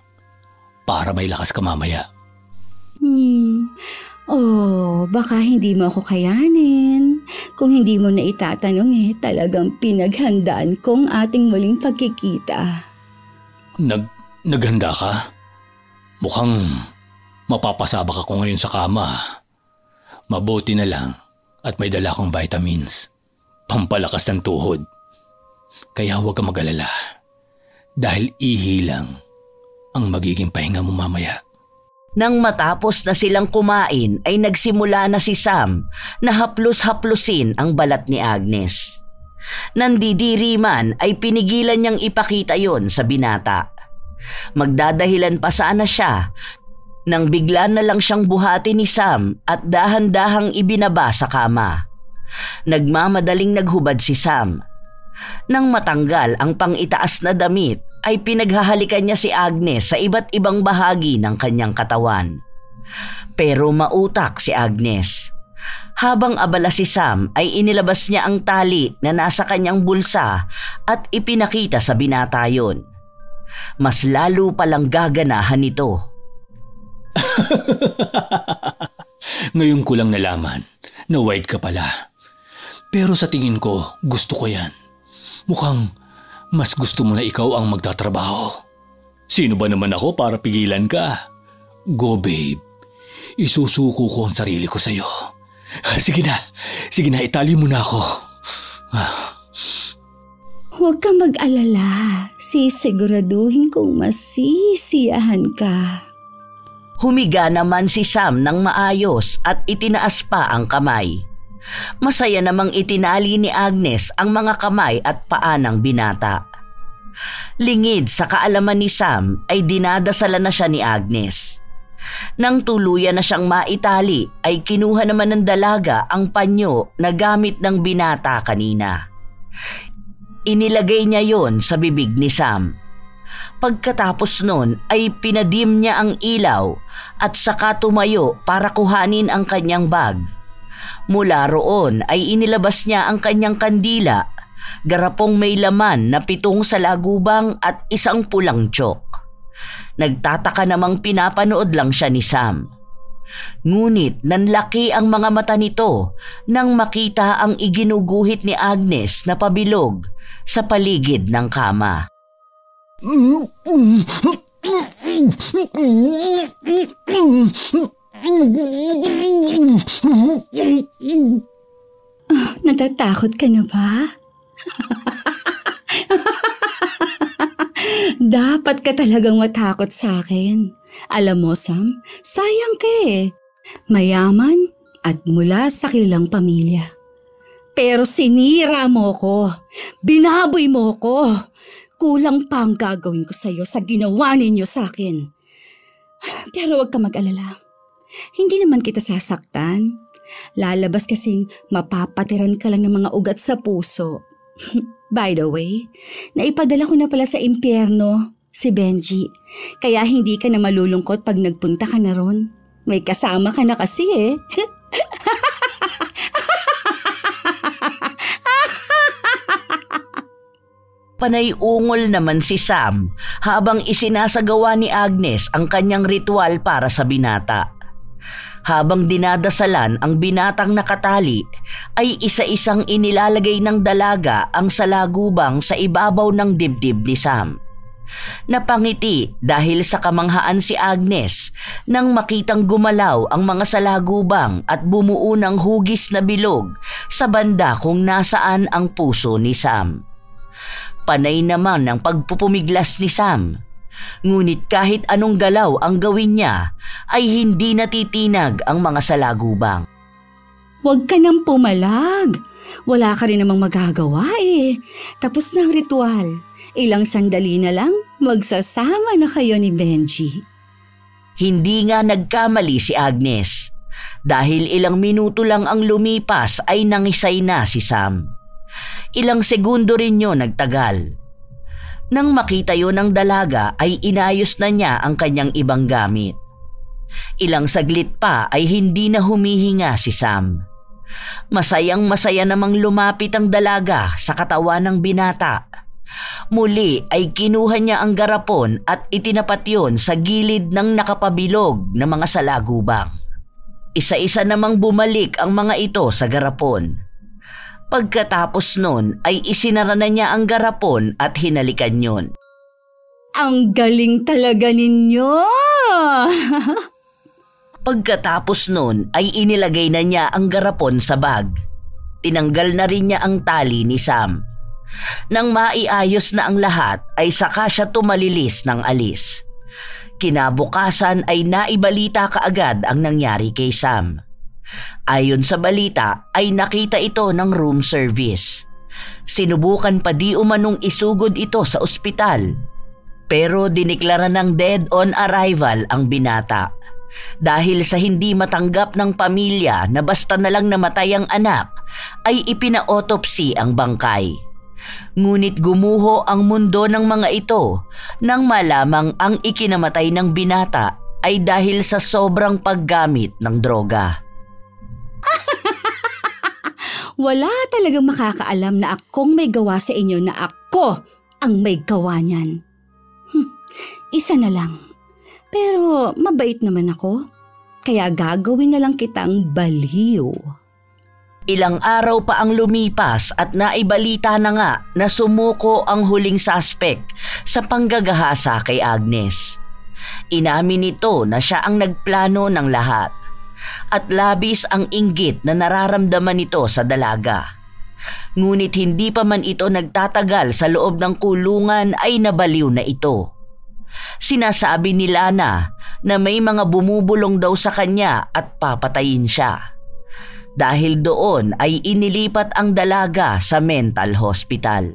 para may lakas ka mamaya. Baka hindi mo ako kayanin. Kung hindi mo na itatanong talagang pinaghandaan kong ating muling pagkikita. Naghanda ka? Mukhang mapapasabak ako ngayon sa kama. Mabuti na lang at may dala akong vitamins. Pampalakas ng tuhod. Kaya huwag ka mag-alala. Dahil ihi lang ang magiging pahinga mo mamaya. Nang matapos na silang kumain ay nagsimula na si Sam na haplos-haplusin ang balat ni Agnes. Nandidiri man ay pinigilan niyang ipakita yon sa binata. Magdadahilan pa sana siya nang bigla na lang siyang buhati ni Sam at dahan-dahang ibinaba sa kama. Nagmamadaling naghubad si Sam. Nang matanggal ang pang-itaas na damit ay pinaghahalikan niya si Agnes sa iba't ibang bahagi ng kanyang katawan. Pero mautak si Agnes. Habang abala si Sam ay inilabas niya ang tali na nasa kanyang bulsa at ipinakita sa binata yon. Mas lalo palang gaganahan nito. Ngayon ko lang nalaman na white ka pala. Pero sa tingin ko, gusto ko yan. Mukhang mas gusto mo na ikaw ang magtatrabaho. Sino ba naman ako para pigilan ka? Go babe, isusuko ko ang sarili ko sa'yo. Sige na, itali mo na ako. Huwag kang mag-alala, sisiguraduhin kong masisiyahan ka. Humiga naman si Sam ng maayos at itinaas pa ang kamay. Masaya namang itinali ni Agnes ang mga kamay at paa ng binata. Lingid sa kaalaman ni Sam ay dinadasalan na siya ni Agnes. Nang tuluyan na siyang maitali ay kinuha naman ng dalaga ang panyo na gamit ng binata kanina. Inilagay niya yon sa bibig ni Sam. Pagkatapos nun ay pinadim niya ang ilaw at saka tumayo para kuhanin ang kanyang bag. Mula roon ay inilabas niya ang kanyang kandila, garapong may laman na 7 salagubang at 1 pulang tiyok. Nagtataka namang pinapanood lang siya ni Sam. Ngunit nanlaki ang mga mata nito nang makita ang iginuguhit ni Agnes na pabilog sa paligid ng kama. Natatakot ka na ba? Dapat ka talagang matakot sa akin. Alam mo, Sam, sayang ka eh. Mayaman at mula sa kilalang pamilya. Pero sinira mo ko. Binaboy mo ko. Kulang pa ang gagawin ko sa'yo sa ginawa ninyo sa akin. Pero huwag ka mag-alala. Hindi naman kita sasaktan. Lalabas kasing mapapatiran ka lang ng mga ugat sa puso. By the way, naipadala ko na pala sa impyerno si Benji. Kaya hindi ka na malulungkot pag nagpunta ka na ron. May kasama ka na kasi eh. Panay ungol naman si Sam habang isinasagawa ni Agnes ang kanyang ritual para sa binata. Habang dinadasalan ang binatang nakatali, ay isa-isang inilalagay ng dalaga ang salagubang sa ibabaw ng dibdib ni Sam. Napangiti dahil sa kamanghaan si Agnes nang makitang gumalaw ang mga salagubang at bumuo ng hugis na bilog sa banda kung nasaan ang puso ni Sam. Panay naman ang pagpupumiglas ni Sam. Ngunit kahit anong galaw ang gawin niya, ay hindi natitinag ang mga salagubang. Huwag ka nang pumalag. Wala ka rin namang magagawa eh. Tapos na ang ritual. Ilang sandali na lang, magsasama na kayo ni Benji. Hindi nga nagkamali si Agnes. Dahil ilang minuto lang ang lumipas ay nangisay na si Sam. Ilang segundo rin yun nagtagal. Nang makita yon ng dalaga ay inayos na niya ang kanyang ibang gamit. Ilang saglit pa ay hindi na humihinga si Sam. Masayang-masaya namang lumapit ang dalaga sa katawan ng binata. Muli ay kinuha niya ang garapon at itinapat yon sa gilid ng nakapabilog na mga salagubang. Isa-isa namang bumalik ang mga ito sa garapon. Pagkatapos nun ay isinara na niya ang garapon at hinalikan yun. Ang galing talaga ninyo! Pagkatapos nun ay inilagay na niya ang garapon sa bag. Tinanggal na rin niya ang tali ni Sam. Nang maiayos na ang lahat ay saka siya tumalilis ng alis. Kinabukasan ay naibalita kaagad ang nangyari kay Sam. Ayon sa balita ay nakita ito ng room service. Sinubukan pa di umanong isugod ito sa ospital. Pero diniklara ng dead on arrival ang binata. Dahil sa hindi matanggap ng pamilya na basta na lang namatay ang anak, ay ipina-autopsy ang bangkay. Ngunit gumuho ang mundo ng mga ito nang malamang ang ikinamatay ng binata ay dahil sa sobrang paggamit ng droga. Wala talagang makakaalam na akong may gawa sa inyo na ako ang may gawa niyan. Isa na lang. Pero mabait naman ako. Kaya gagawin na lang kitang baliw. Ilang araw pa ang lumipas at naibalita na nga na sumuko ang huling suspect sa panggagahasa kay Agnes. Inamin nito na siya ang nagplano ng lahat. At labis ang inggit na nararamdaman nito sa dalaga. Ngunit hindi pa man ito nagtatagal sa loob ng kulungan ay nabaliw na ito. Sinasabi ni Lana na may mga bumubulong daw sa kanya at papatayin siya. Dahil doon ay inilipat ang dalaga sa mental hospital.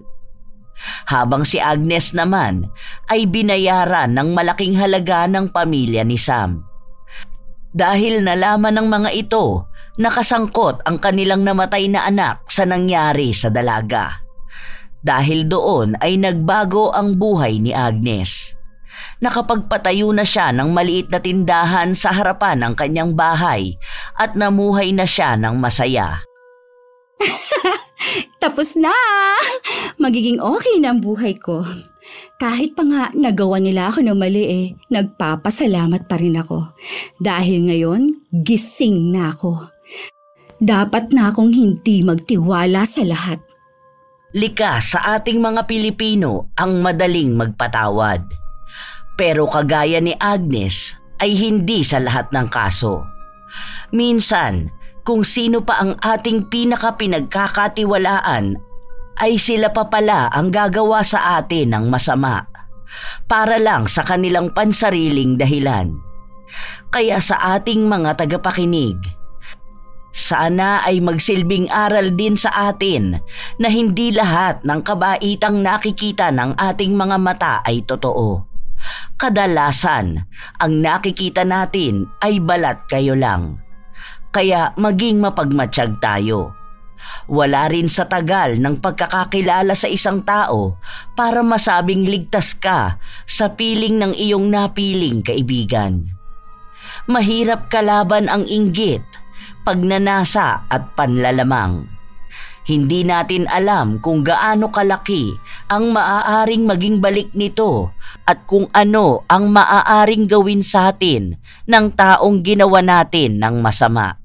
Habang si Agnes naman ay binayaran ng malaking halaga ng pamilya ni Sam. Dahil nalaman ng mga ito, nakasangkot ang kanilang namatay na anak sa nangyari sa dalaga. Dahil doon ay nagbago ang buhay ni Agnes. Nakapagpatayo na siya ng maliit na tindahan sa harapan ng kanyang bahay at namuhay na siya ng masaya. Tapos na! Magiging okay na ang buhay ko. Kahit pa nga nagawa nila ako ng mali nagpapasalamat pa rin ako. Dahil ngayon, gising na ako. Dapat na akong hindi magtiwala sa lahat. Likas sa ating mga Pilipino ang madaling magpatawad. Pero kagaya ni Agnes ay hindi sa lahat ng kaso. Minsan, kung sino pa ang ating pinakapinagkakatiwalaan ay sila pa pala ang gagawa sa atin ng masama para lang sa kanilang pansariling dahilan. Kaya sa ating mga tagapakinig, sana ay magsilbing aral din sa atin na hindi lahat ng kabaitang nakikita ng ating mga mata ay totoo. Kadalasan, ang nakikita natin ay balat kayo lang. Kaya maging mapagmatsyag tayo. Wala rin sa tagal ng pagkakakilala sa isang tao para masabing ligtas ka sa piling ng iyong napiling kaibigan. Mahirap kalaban ang inggit, pagnanasa at panlalamang. Hindi natin alam kung gaano kalaki ang maaaring maging balik nito at kung ano ang maaaring gawin sa atin ng taong ginawa natin ng masama.